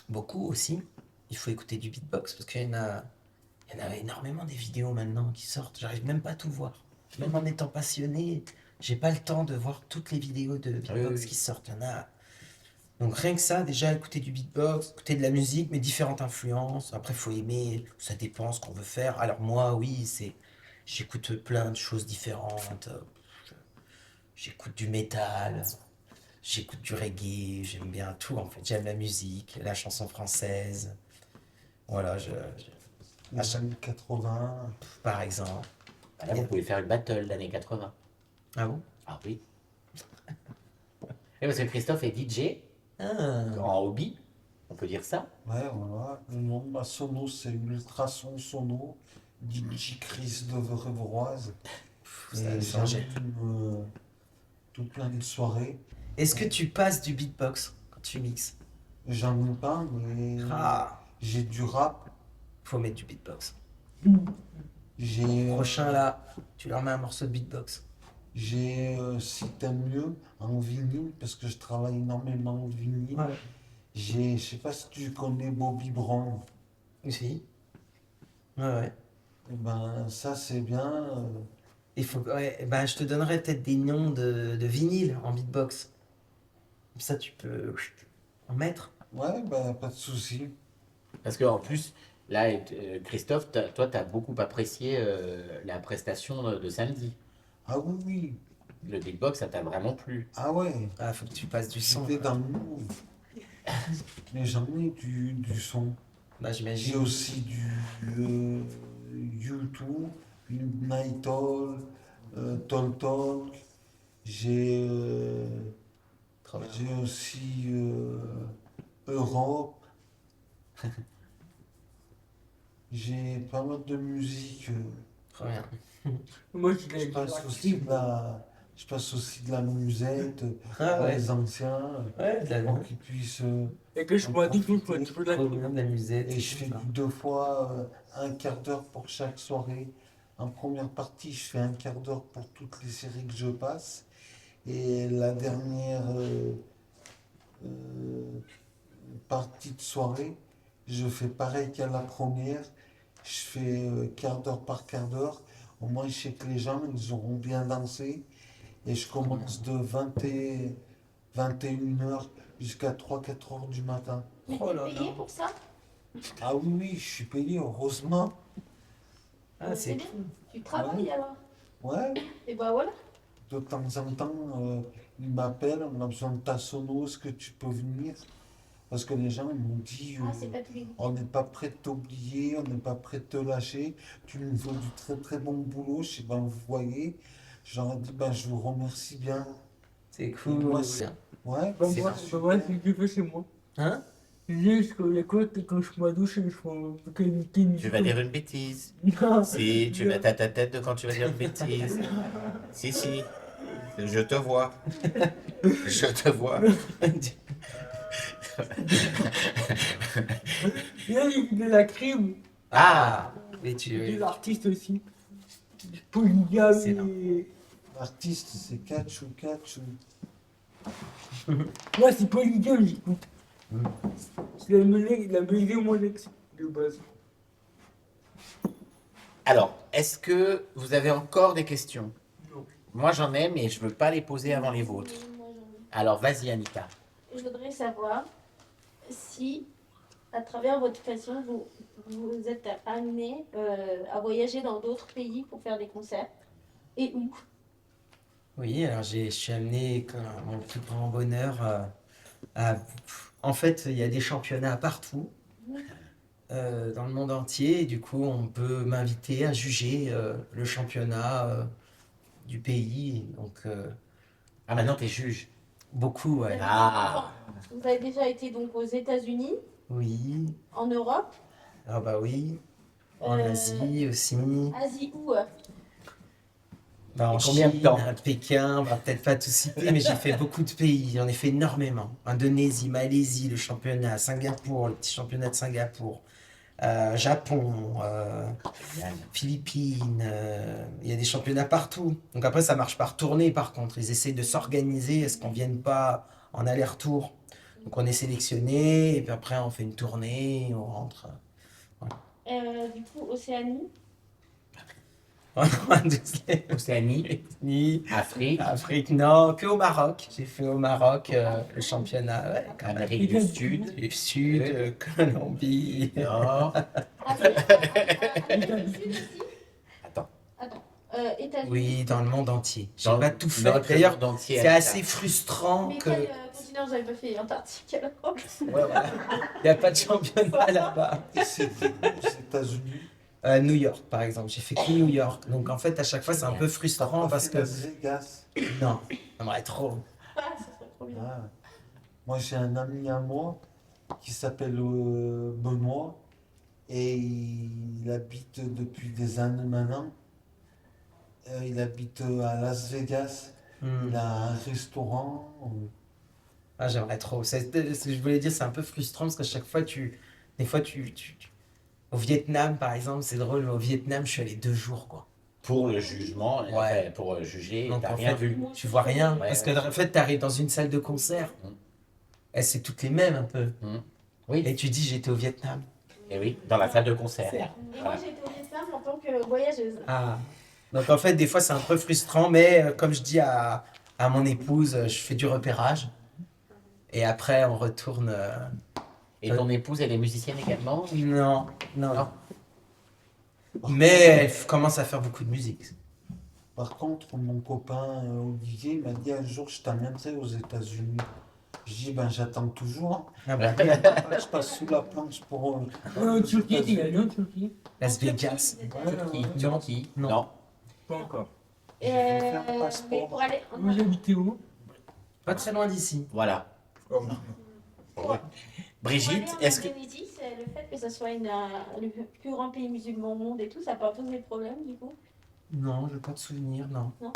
Beaucoup aussi. Il faut écouter du beatbox parce il y en a énormément des vidéos maintenant qui sortent. J'arrive même pas à tout voir. Même en étant passionné, j'ai pas le temps de voir toutes les vidéos de beatbox Oui. qui sortent. Il y en a. Donc rien que ça, déjà écouter du beatbox, écouter de la musique, mais différentes influences. Après, faut aimer, ça dépend ce qu'on veut faire. Alors moi, oui, j'écoute plein de choses différentes. J'écoute du métal, j'écoute du reggae, j'aime bien tout en fait. J'aime la musique, la chanson française. Voilà, Les années 80. par exemple. Là, vous pouvez faire une battle d'années 80. Ah bon? Ah oui. Et parce que Christophe est DJ Ah, en hobby, on peut dire ça. Ouais, voilà. Le nom de ma sono, c'est Ultrason Sono, DJ Chris de Verrevoise. ça a Et changé. tout plein de soirées. Est-ce que tu passes du beatbox quand tu mixes? J'en ai pas, mais Ah, j'ai du rap. faut mettre du beatbox. J'ai, Prochain là, tu leur mets un morceau de beatbox. si t'aimes mieux, en vinyle, parce que je travaille énormément en vinyle. Ouais. Je sais pas si tu connais Bobby Brown. Si. Ouais. Eh ben, ça, c'est bien. Ouais, ben, je te donnerai peut-être des noms de vinyles en beatbox. Comme ça, tu peux en mettre. Ouais, ben, pas de souci. Parce qu'en plus, là, Christophe, toi, tu as beaucoup apprécié la prestation de samedi. Ah oui, oui. Le beatbox, ça t'a vraiment plu. Ah ouais. Ah, faut que tu passes du son. J'étais dans le move. Mais j'en ai du son. Bah, J'ai j'imagine. aussi du YouTube, Midnight All, Talk Talk. J'ai Trop bien. j'ai aussi Europe. J'ai pas mal de musique. Trop bien. Moi, Je passe aussi de la musette Ah pour ouais. les anciens, Ouais, de la pour qu'ils puissent. Et que je pourrais tout pour Trop bien, de la musette. Et je fais tout ça. 2 fois un quart d'heure pour chaque soirée. En première partie, je fais un quart d'heure pour toutes les séries que je passe. Et la dernière partie de soirée, je fais pareil qu'à la première. Je fais quart d'heure par quart d'heure. Au moins, je sais que les gens, ils auront bien dansé. Et je commence de 21 heures jusqu'à 3-4 heures du matin. Mais Oh t'es là payé là. pour ça? Ah oui, oui, je suis payé, heureusement. Ah, c'est bien. cool. Tu travailles alors? Ouais, Et bah voilà. de temps en temps, ils m'appellent, on a besoin de ta sono, est-ce que tu peux venir? Parce que les gens ils m'ont dit, Ah, c'est pas tous les on n'est pas prêt de t'oublier, on n'est pas prêt de te lâcher, tu nous fais du très très bon boulot, je sais pas, vous voyez. Je leur ai dit, ben, je vous remercie bien. C'est Et cool. moi, c'est- Ouais, Bah, C'est moi, pas bah, moi, c'est ce que je fais chez moi. Hein? Je dis, il y a quoi quand je prends ma douche et je prends une Tu vas dire une bêtise. Non. Si, tu vas ta tête de quand tu vas dire une bêtise. Si, si. Je te vois. Je te vois. Il y a de la crime. Ah! Mais Des tu. artistes aussi. Polygame Excellent. et... l'artiste, c'est Kachou Kachou. Moi, c'est polygame, j'écoute. C'est la musique mon ex, de base. Alors, est-ce que vous avez encore des questions? Non. Moi, j'en ai, mais je veux pas les poser avant les vôtres. Moi, j'en ai. Alors, vas-y, Anita. Je voudrais savoir si, à travers votre passion, vous êtes amené à voyager dans d'autres pays pour faire des concerts. Et où? Oui, alors je suis amené, comme mon plus grand bonheur, à... En fait, il y a des championnats partout, dans le monde entier, et du coup, on peut m'inviter à juger le championnat du pays. Donc, Ah, maintenant, t'es juge. beaucoup, ouais. Ah. Vous avez déjà été donc aux États-Unis, Oui, en Europe, ah bah oui, en Euh, Asie aussi, Asie où? bah en Et combien de Chine, temps? à Pékin, on va peut-être pas tout citer, mais j'ai fait beaucoup de pays, j'en ai fait énormément. Indonésie, Malaisie, le championnat, Singapour, le petit championnat de Singapour, Japon, Philippines, il y a des championnats partout. Donc après, ça marche par tournée par contre. Ils essayent de s'organiser, est-ce qu'on vienne pas en aller-retour? Donc on est sélectionné, et puis après on fait une tournée, on rentre. Du coup, Océanie. Océanie, Ni Afrique, Afrique, non, que au Maroc. J'ai fait au Maroc le championnat, ouais, quand même. Amérique du Sud, Du Sud, Colombie. Nord. Amérique du Sud aussi. Attends. Attends. États-Unis. Oui, dans le monde entier. J'ai Dans pas le- tout fait. dans le D'ailleurs, monde entier, c'est Anita. assez frustrant Mais que. quel continent j'avais pas fait? Antarctique alors. Ouais, voilà. Il n'y a pas de championnat là-bas. Et c'était aux États-Unis. New York, par exemple. J'ai fait que New York. Donc en fait, à chaque fois, c'est un peu T'as frustrant pas parce fait que. Las Vegas. Non, j'aimerais trop. Ah, ça serait trop bien. Ah. Moi, j'ai un ami à moi qui s'appelle Benoît et il habite depuis des années maintenant. Il habite à Las Vegas. Hmm. Il a un restaurant. Ah, j'aimerais trop. Ce que je voulais dire, c'est un peu frustrant parce qu'à chaque fois, des fois, au Vietnam, par exemple, c'est drôle, mais au Vietnam, je suis allé 2 jours, quoi. Pour le jugement, Ouais. enfin, pour juger, Donc, t'as en rien fait, vu. Tu vois rien. Ouais, Parce que, ouais. en fait, tu arrives dans une salle de concert. Mm. Et c'est toutes les mêmes, un peu. Oui, Et tu dis, j'étais au Vietnam. et oui, dans la salle de concert. Et moi, j'ai été au Vietnam en tant que voyageuse. Ah. Donc, en fait, des fois, c'est un peu frustrant, mais comme je dis à mon épouse, je fais du repérage. Et après, on retourne. Et ton épouse, elle est musicienne également? Non, non. Non. Mais elle commence à faire beaucoup de musique. Par contre, mon copain Olivier m'a dit un jour je t'amènerai aux États-Unis. Je dis ben j'attends toujours. Ah bah, Je passe sous la planche pour. En Turquie, il y a en Turquie. Las Vegas. Turquie, Non. Turquie. Non. Non. Pas encore. Je vais faire un Mais passeport. pour aller en Vous habitez où? Pas très loin d'ici. Voilà. Brigitte, pour aller en est-ce que... Indonésie, c'est le fait que ce soit le plus grand pays musulman au monde et tout, ça n'a pas posé de problème du coup? Non, je n'ai pas de souvenir, non. Non.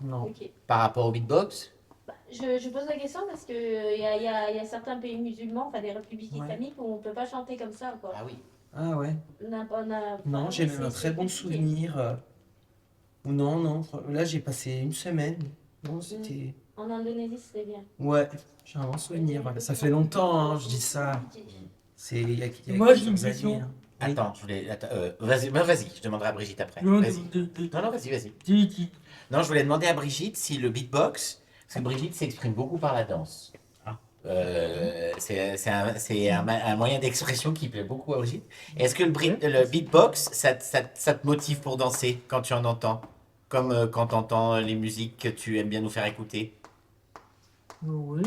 Non. Ok. Par rapport au beatbox? Je pose la question parce qu'il y a certains pays musulmans, enfin des républiques Ouais. islamiques, où on ne peut pas chanter comme ça. Quoi. Ah oui. Ah ouais. Non, j'ai même un très bon souvenir. Ou non, non. Là, j'ai passé une semaine. Non, c'était. En Indonésie, c'était bien. Ouais, j'ai un bon souvenir. Ouais. Ça fait longtemps, hein, je dis ça. Il y a Moi, j'ai une plusieurs question. années, hein. Oui. Attends, vas-y, je demanderai à Brigitte après. Non, Vas-y. de- Non, vas-y. qui- Non, je voulais demander à Brigitte si le beatbox, parce que Brigitte s'exprime beaucoup par la danse. Ah. C'est un moyen d'expression qui plaît beaucoup à Brigitte. Est-ce que le beatbox, ça te motive pour danser quand tu en entends? Comme quand tu entends les musiques que tu aimes bien nous faire écouter? Oui,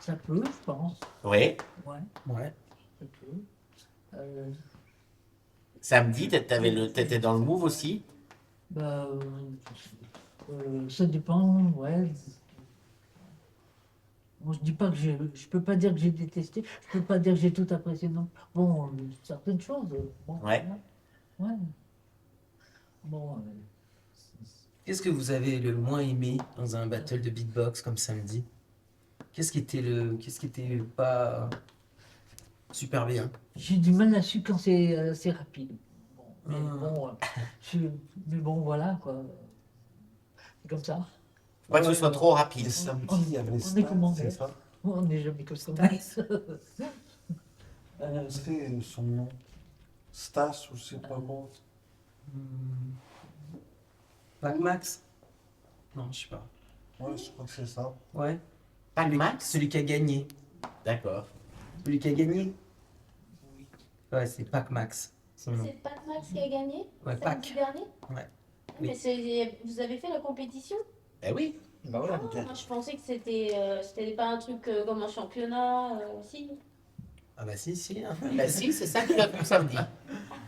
ça peut, je pense. Oui. Ouais, Ouais. ça peut. Euh, Samedi, t'étais dans le move aussi? bah, ça dépend, ouais. Bon, je dis pas que je peux pas dire que j'ai détesté, je peux pas dire que j'ai tout apprécié non. Bon, certaines choses. Bon, Ouais. Ouais. Bon, Qu'est-ce que vous avez le moins aimé dans un battle de beatbox comme samedi? Qu'est-ce qui était pas super bien? j'ai du mal à suivre quand c'est assez rapide. Bon, mais Ah. bon, mais bon, voilà quoi. C'est comme ça. Faut pas que ce soit trop Et rapide. samedi, il y avait on est Stas, commandé. c'est ça? On n'est jamais comme ça. C'est son nom. Stas ou je sais pas quoi. Pac Max? Non, je sais pas. Ouais, je crois que c'est ça. Ouais. Pas Max? Celui qui a gagné. D'accord. Celui qui a gagné? Ouais, c'est Pac Max. Son nom. C'est Pat Max qui a gagné Ouais, samedi Pac. dernier. Ouais. Mais vous avez fait la compétition? Eh oui. Bah voilà, Ah, moi, je pensais que c'était pas un truc comme un championnat. Si. Ah bah si. Hein. Bah si, c'est ça qu'il a fait samedi.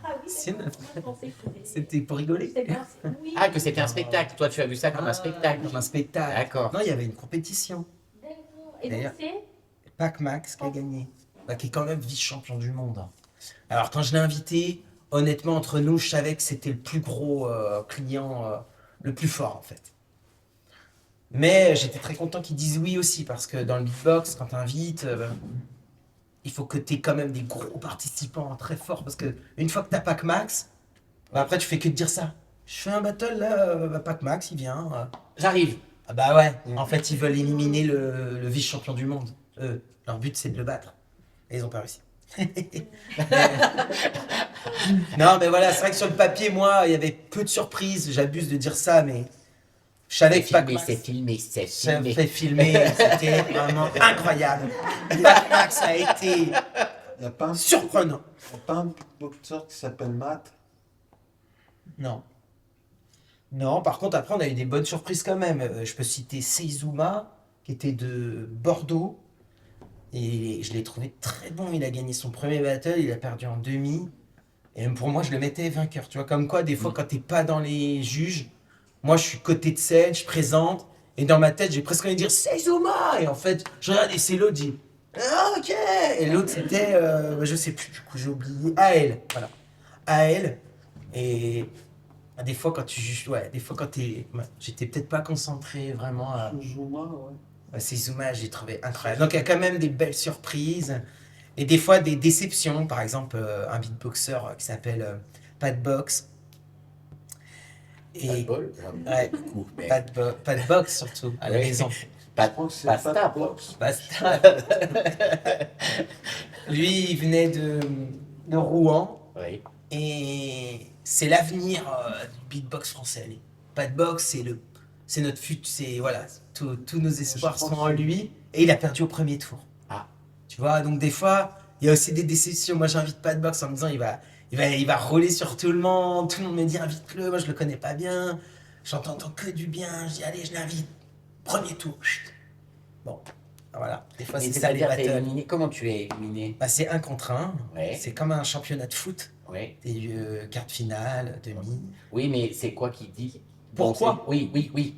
Ah oui, Si, d'accord. Moi, je pensais que C'était pour rigoler. Oui. Ah, que c'était un spectacle. Toi, tu as vu ça comme un spectacle. Comme un spectacle. D'accord. Non, il y avait une compétition. D'accord. Et donc D'ailleurs- c'est Pac Max qui a gagné. Bah, qui est quand même vice-champion du monde. Hein. Alors quand je l'ai invité, honnêtement entre nous, je savais que c'était le plus gros client, le plus fort en fait. Mais j'étais très content qu'ils disent oui aussi, parce que dans le beatbox, quand tu invites, il faut que tu aies quand même des gros participants très forts. Parce que une fois que tu as Pac Max, bah, après tu fais que de dire ça. Je fais un battle là, Pac Max il vient. J'arrive. Ah bah ouais, en fait ils veulent éliminer le vice-champion du monde. Eux, leur but c'est de le battre. Et ils ont pas réussi. Non mais voilà, c'est vrai que sur le papier, moi, il y avait peu de surprises. J'abuse de dire ça, mais je savais que Pac Max C'est filmé. s'est fait filmer. C'était vraiment incroyable. Pac Max a été Il n'y a pas un, surprenant. y a pas un boxeur qui s'appelle Matt. Non. Non, par contre, après, on a eu des bonnes surprises quand même. Je peux citer Seizuma, qui était de Bordeaux. Et je l'ai trouvé très bon. Il a gagné son premier battle, il a perdu en demi. Et même pour moi, je le mettais vainqueur. Tu vois, comme quoi, des fois, quand t'es pas dans les juges, moi, je suis côté de scène, je présente. Et dans ma tête, j'ai presque envie de dire Seizuma. Et en fait, je regarde et c'est l'autre, je dis ah, ok. Et l'autre, c'était, je sais plus, du coup, j'ai oublié. AL. Voilà. AL. Et des fois, quand tu juges, ouais, des fois, quand t'es. Ouais, j'étais peut-être pas concentré vraiment à. Suzuma, ouais. Ouais, Seizuma, j'ai trouvé incroyable. Donc, il y a quand même des belles surprises. Et des fois, des déceptions. Par exemple, un beatboxer qui s'appelle Pat Box. Pas de Et. bol. Ouais, Beaucoup, mais- Pat Box surtout, à la Ouais. maison. Pas Je crois que c'est Pasta, Pat quoi. Box. Basta. Lui, il venait de Rouen. Oui. Et c'est l'avenir du beatbox français. Lui. Pat Box, c'est notre futur. C'est voilà, tous nos espoirs Je pense sont en que- lui. Et il a perdu au premier tour. Ah. Tu vois, donc des fois, il y a aussi des déceptions. Moi, j'invite Pat Box en me disant, il va rouler sur tout le monde. Tout le monde me dit, invite-le. Moi, je le connais pas bien. J'entends que du bien. Je dis, allez, je l'invite. Premier tour. Chut. Bon, voilà. Des fois, Mais c'est ça les c'est-à-dire, t'es battles. éliminé. Comment tu es éliminé? Bah, c'est 1 contre 1. Ouais. C'est comme un championnat de foot. Oui. Des quarts de finale, demi. Oui, mais c'est quoi qui dit? Pourquoi? Bon, oui.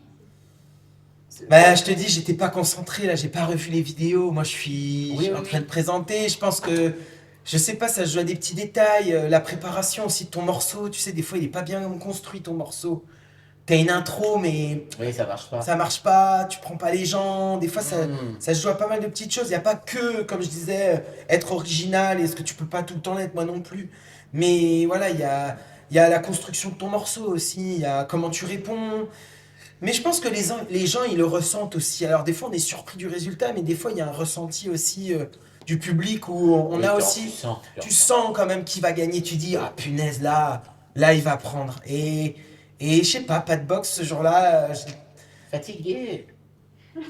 Bah, je te dis, j'étais pas concentré là, j'ai pas revu les vidéos. Moi, je suis Oui, en oui, train oui. de présenter. Je pense que, je sais pas, ça se joue à des petits détails. La préparation aussi de ton morceau, tu sais, des fois, il est pas bien construit ton morceau. T'as une intro, mais Oui, ça marche pas. ça marche pas, tu prends pas les gens. Des fois, Hmm. ça se joue à pas mal de petites choses. Il y a pas que, comme je disais, être original et ce que tu peux pas tout le temps l'être, moi non plus. Mais voilà, il y a la construction de ton morceau aussi, il y a comment tu réponds. Mais je pense que les gens, ils le ressentent aussi. Alors des fois, on est surpris du résultat, mais des fois, il y a un ressenti aussi du public où on Oui, a tu aussi, sens, tu sens quand même qui va gagner. Tu dis, ah punaise, là, il va prendre. Et je sais pas de boxe ce jour-là, Fatigué.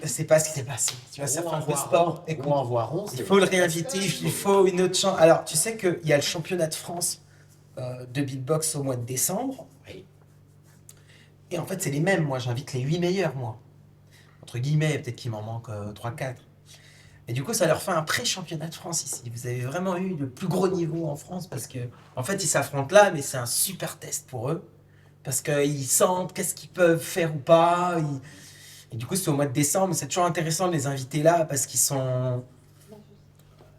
je sais pas ce qui s'est passé. Tu vois, ça fait un peu sport. Voiron. Écoute, Ou en Voiron, il c'est faut le réinviter, il faut une autre chance. Alors, tu sais qu'il y a le championnat de France de beatbox au mois de décembre. Oui. Et en fait, c'est les mêmes. Moi, j'invite les 8 meilleurs, moi. Entre guillemets, peut-être qu'il m'en manque 3-4. Et du coup, ça leur fait un pré-championnat de France ici. Vous avez vraiment eu le plus gros niveau en France parce que, en fait, ils s'affrontent là, mais c'est un super test pour eux. Parce qu'ils sentent qu'est-ce qu'ils peuvent faire ou pas. Et du coup, c'est au mois de décembre. C'est toujours intéressant de les inviter là parce qu'ils sont.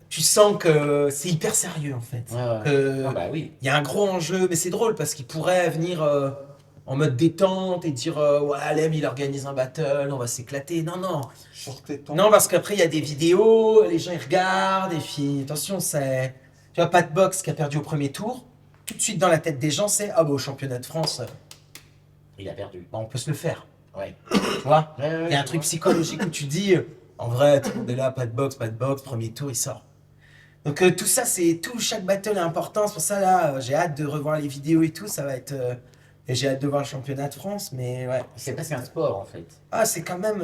Tu sens que c'est hyper sérieux en fait. Ouais, ouais. Que Ah bah oui. il y a un gros enjeu, mais c'est drôle parce qu'ils pourraient venir en mode détente et dire ouais, Alem il organise un battle, on va s'éclater. Non, non. Sur tes temps. Non, parce qu'après il y a des vidéos, les gens ils regardent et puis attention, c'est. Tu vois, Pat Box qui a perdu au premier tour, tout de suite dans la tête des gens, c'est ah bah au championnat de France, Il a perdu. bah, on peut se le faire. Ouais. Tu vois? Ouais, ouais, Il y a un je truc vois. psychologique où tu dis, en vrai, tout le monde est là, pas de boxe, premier tour, il sort. Donc tout ça, chaque battle est important. C'est pour ça, là, j'ai hâte de revoir les vidéos et tout. Ça va être. Et j'ai hâte de voir le championnat de France, mais ouais. C'est presque un sport en fait. Ah, c'est quand même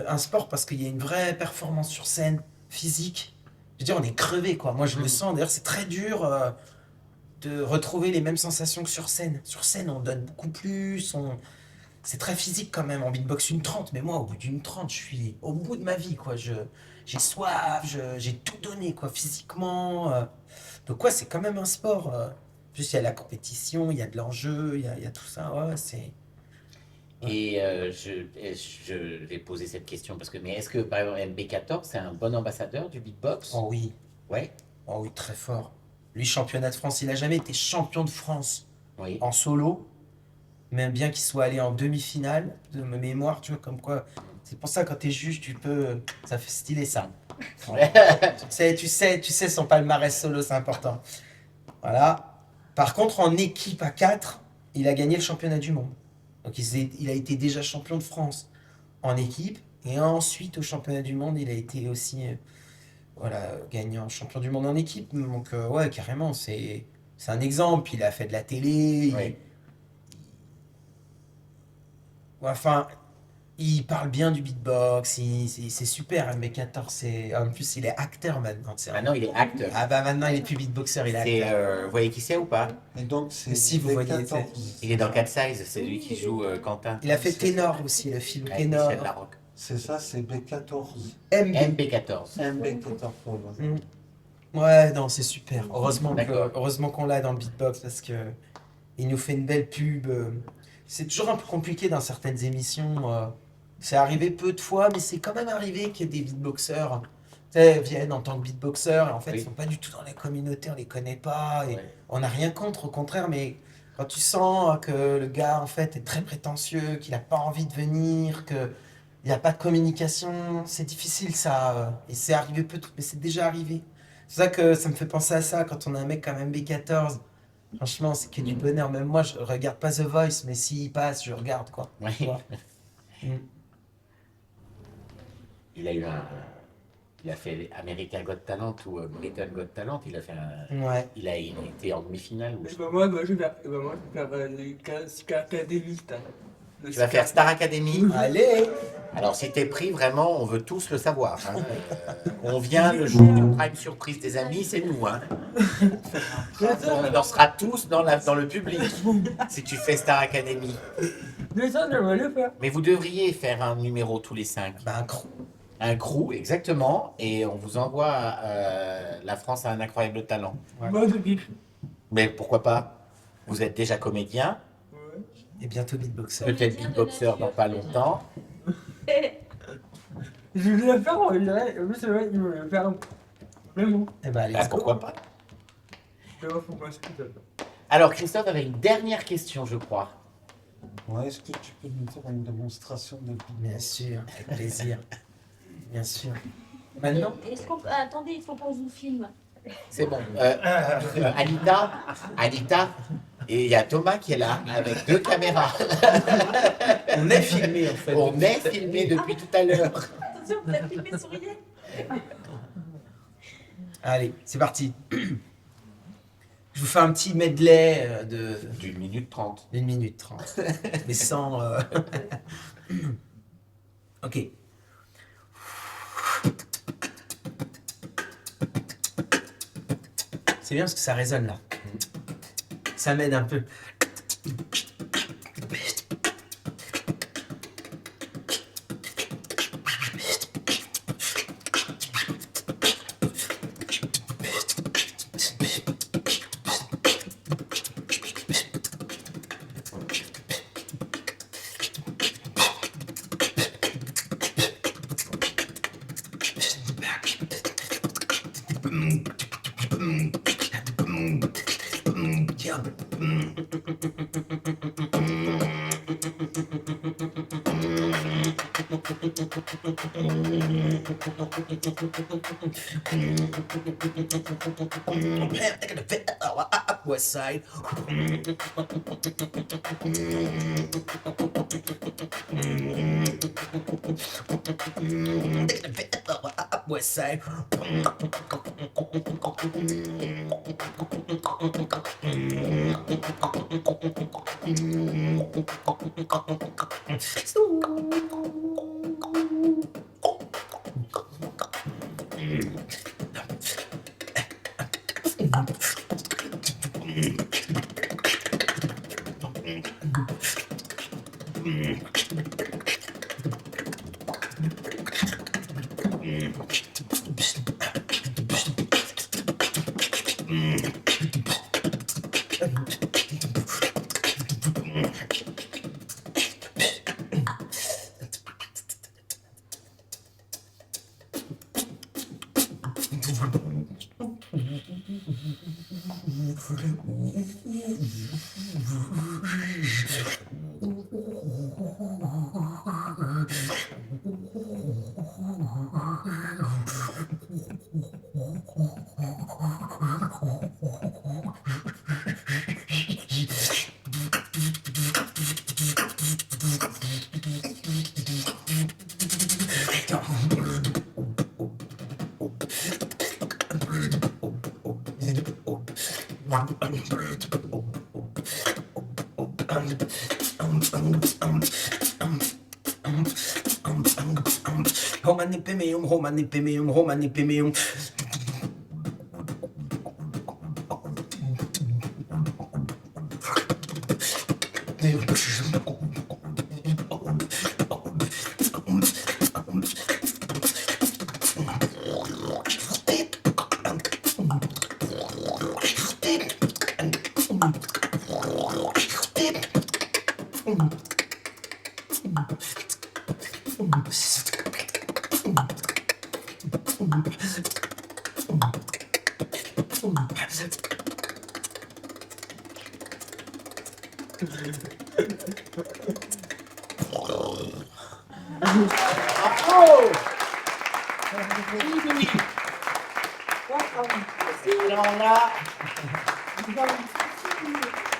un sport parce qu'il y a une vraie performance sur scène, physique. Je veux dire, on est crevé, quoi. Moi, je le sens. D'ailleurs, c'est très dur de retrouver les mêmes sensations que sur scène. Sur scène, on donne beaucoup plus. C'est très physique quand même. En beatbox, une 30. Mais moi, au bout d'une 30, je suis au bout de ma vie, quoi. J'ai soif, j'ai tout donné, quoi, physiquement. Donc, ouais, c'est quand même un sport. Juste, il y a la compétition, il y a de l'enjeu, il y a tout ça. Ouais, c'est. Et je vais poser cette question parce que, mais est-ce que par exemple MB14 c'est un bon ambassadeur du beatbox? Oh oui. Ouais. Oh oui, très fort. Lui, championnat de France, il a jamais été champion de France Oui. en solo, même bien qu'il soit allé en demi-finale de ma mémoire, tu vois, comme quoi. C'est pour ça, quand t'es juge, tu peux. Ça fait stylé ça. Tu sais, son palmarès solo, c'est important. Voilà. Par contre, en équipe à 4, il a gagné le championnat du monde. Donc, il a été déjà champion de France en équipe. Et ensuite, au championnat du monde, il a été aussi voilà, gagnant champion du monde en équipe. Donc, ouais, carrément, c'est un exemple. Il a fait de la télé. Oui. Enfin, il parle bien du beatbox. C'est super, MB14. En plus, il est acteur maintenant. Maintenant il est acteur. Ah bah maintenant, il est plus beatboxer, il est C'est, acteur. vous voyez qui c'est ou pas? Et donc, c'est Si, vous voyez, 14. Il est dans Cat Size, c'est lui qui joue Quentin. Il a fait Ténor aussi, le film Avec Ténor. Michel Larocque. C'est ça, c'est B14. MB. MB14. MB14. Mm. Ouais, non, c'est super. D'accord. Heureusement qu'on l'a dans le beatbox parce que il nous fait une belle pub. C'est toujours un peu compliqué dans certaines émissions. C'est arrivé peu de fois, mais c'est quand même arrivé qu'il y ait des beatboxers tu sais, viennent en tant que beatboxers et en fait Oui. ils sont pas du tout dans la communauté, on les connaît pas et Ouais. on n'a rien contre, au contraire, mais quand tu sens que le gars en fait est très prétentieux, qu'il a pas envie de venir, que il n'y a pas de communication, c'est difficile ça. Et c'est arrivé peu de mais c'est déjà arrivé. C'est ça que ça me fait penser à ça quand on a un mec comme MB14. Franchement, c'est que du bonheur. Même moi, je regarde pas The Voice, mais s'il passe, je regarde quoi. Oui. Tu vois. Il a fait American Got Talent ou Britain Got Talent. Il a fait Ouais. il a été en demi-finale. ou je Et sais bah, pas. moi, je vais faire les académistes. Tu vas faire Star Academy. Allez. Alors si t'es pris, vraiment, on veut tous le savoir. Hein. On vient le jour du prime surprise des amis, c'est nous. Hein. On dansera tous dans le public si tu fais Star Academy. Mais ça, je vais le faire. Mais vous devriez faire un numéro tous les 5. Bah, un crew. Un crew, exactement. Et on vous envoie La France a un incroyable talent. Ouais. Moi, je dis. Mais pourquoi pas? Vous êtes déjà comédien, Ouais. Et bientôt beatboxer. peut-être beatboxer dans pas longtemps. Je vais le faire, on dirait. Oui, c'est vrai, je vais le faire. Mais bon, Et bah, allez. Bah, pourquoi pas? je vais voir pourquoi c'est tout ça. Alors Christophe avait une dernière question, je crois. Ouais, est-ce que tu peux nous faire une démonstration de Bien sûr, avec plaisir. Bien sûr. Maintenant Attendez, il faut qu'on vous filme. C'est bon. Anita, et il y a Thomas qui est là avec 2 caméras. On est filmé en fait. On est filmé depuis tout à l'heure. Attention, vous avez filmé, souriez. Allez, c'est parti. Je vous fais un petit medley D'une minute 30. d'1 minute 30. Mais sans... Ok. C'est bien parce que ça résonne là. Ça m'aide un peu. West side. West side. Romanipemeum, Romanipemeum, Romanipemeum.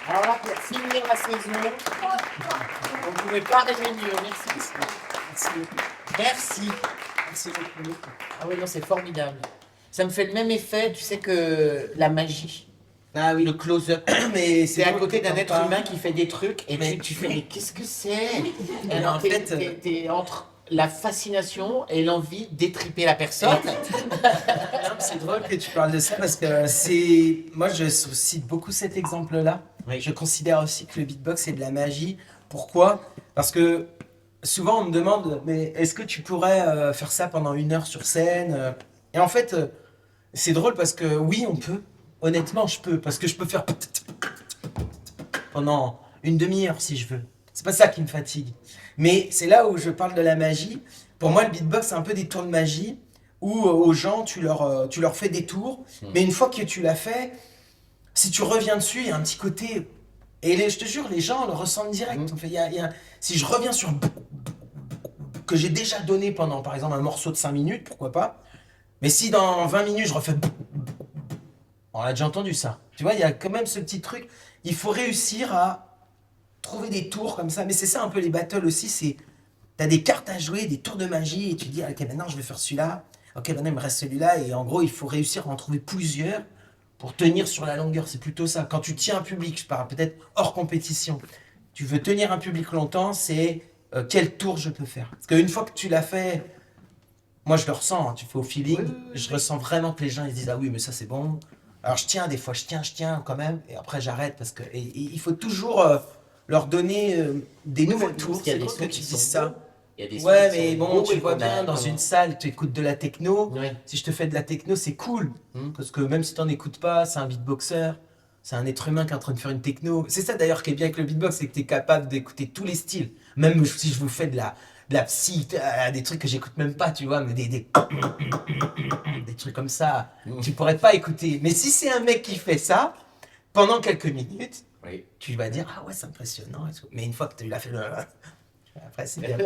Alors là, pour finir la saison, on ne pouvait pas rêver mieux. Merci. Merci. Merci beaucoup. Ah oui, non, c'est formidable. Ça me fait le même effet, tu sais, que la magie. Ah oui, Le close-up. mais C'est à côté d'un drôle être quand humain qui fait des trucs et Mais- tu fais, mais qu'est-ce que c'est? Mais Alors, en fait, t'es entre la fascination et l'envie d'étriper la personne. Non, c'est drôle que tu parles de ça parce que c'est. Moi, je cite beaucoup cet exemple-là. Oui. Je considère aussi que le beatbox c'est de la magie. Pourquoi? Parce que souvent on me demande, mais est-ce que tu pourrais faire ça pendant 1 heure sur scène? Et en fait, c'est drôle parce que oui, on peut. Honnêtement, je peux. Parce que je peux faire pendant une demi-heure si je veux. C'est pas ça qui me fatigue. Mais c'est là où je parle de la magie. Pour moi, le beatbox, c'est un peu des tours de magie où aux gens, tu leur fais des tours. Mais une fois que tu l'as fait, si tu reviens dessus, il y a un petit côté. Et je te jure, les gens le ressentent direct. En fait, si je reviens sur que j'ai déjà donné pendant, par exemple, un morceau de 5 minutes, pourquoi pas. Mais si dans 20 minutes, je refais. On a déjà entendu ça. Tu vois, il y a quand même ce petit truc. Il faut réussir à trouver des tours comme ça. Mais c'est ça un peu les battles aussi. C'est t'as des cartes à jouer, des tours de magie, et tu dis, ah, ok, maintenant je vais faire celui-là. ok, maintenant il me reste celui-là, et en gros, il faut réussir à en trouver plusieurs pour tenir sur la longueur. C'est plutôt ça. Quand tu tiens un public, je parle peut-être hors compétition, tu veux tenir un public longtemps, c'est quel tour je peux faire. Parce qu'une fois que tu l'as fait, moi je le ressens, hein, tu fais au feeling, je ressens vraiment que les gens ils se disent ah oui, mais ça c'est bon. Alors je tiens, des fois je tiens quand même, et après j'arrête parce que et il faut toujours leur donner des nouveaux tours. parce qu'il y a C'est des drôle que sons tu qui dises sont ça. Il y a des Ouais, sons qui mais sont bon, beaux tu et vois qu'on a- bien, dans qu'on- une salle, tu écoutes de la techno. Ouais. Si je te fais de la techno, c'est cool. Mm. Parce que même si t'en écoutes pas, c'est un beatboxer. C'est un être humain qui est en train de faire une techno. C'est ça d'ailleurs qui est bien avec le beatbox, c'est que tu es capable d'écouter tous les styles. Même si je vous fais de la psy, des trucs que j'écoute même pas, tu vois, mais des trucs comme ça, tu pourrais pas écouter. Mais si c'est un mec qui fait ça, pendant quelques minutes, Oui. tu vas dire ah ouais, c'est impressionnant et tout. Mais une fois que tu l'as fait, après c'est bien.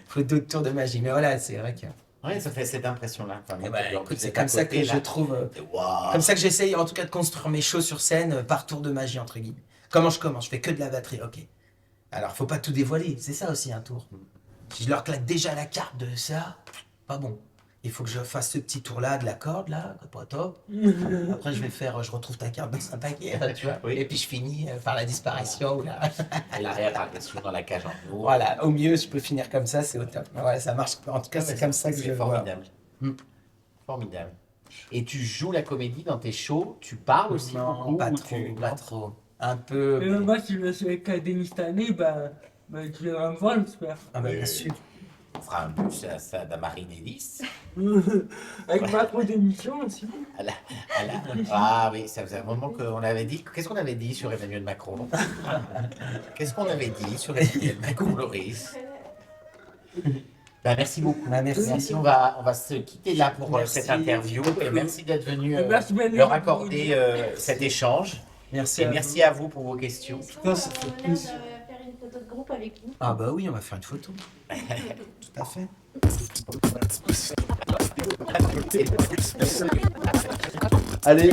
Faut d'autres tours de magie. Mais voilà, c'est vrai que. Ouais, ça fait cette impression-là. Enfin, Eh moi, ben, en écoute, plus c'est d'être comme à ça côté, que là, je trouve. waouh. Comme ça que j'essaye en tout cas de construire mes shows sur scène par tour de magie entre guillemets. Comment je commence? Je fais que de la batterie, ok. Alors faut pas tout dévoiler, c'est ça aussi un tour. Si je leur claque déjà la carte de ça, pas bon. Il faut que je fasse ce petit tour là de la corde là, pas top. Après je vais faire, je retrouve ta carte dans un paquet, tu vois. Oui. Et puis je finis par la disparition ou là. La réapparition dans la cage en eau. Voilà, au mieux je peux finir comme ça, c'est au top. Voilà, ça marche. En tout cas c'est comme ça que je C'est le vois. formidable. Mm. Formidable. Et tu joues la comédie dans tes shows, tu parles aussi Non, beaucoup pas ou trop, tu... pas trop. Un peu. Et moi, si je vais sur l'Académie cette année, tu viendras me voir, j'espère. Ah bah bien sûr. On fera un bus à ça d'Amarine Ellis. Avec ma pro d'émission aussi. Ah oui, ça faisait un moment qu'on avait dit. Qu'est-ce qu'on avait dit sur Emmanuel Macron? Qu'est-ce qu'on avait dit sur Emmanuel Macron, Loris? Ben, merci beaucoup. Ah, merci. Merci, on va se quitter là pour Merci. cette interview. Et merci d'être venu Merci, Manu. leur accorder cet échange. Merci. Et à merci vous. à vous pour vos questions. On ça a fait l'honneur de plaisir. faire une photo de groupe avec vous. Ah bah oui, on va faire une photo. Tout à fait. Allez,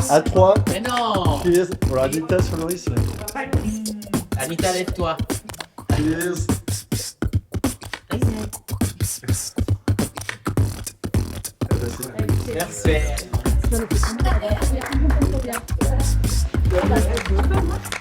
à 3, Mais non! cheers pour la dictation Loris. Anita, lève-toi. Cheers. Merci. Merci beaucoup.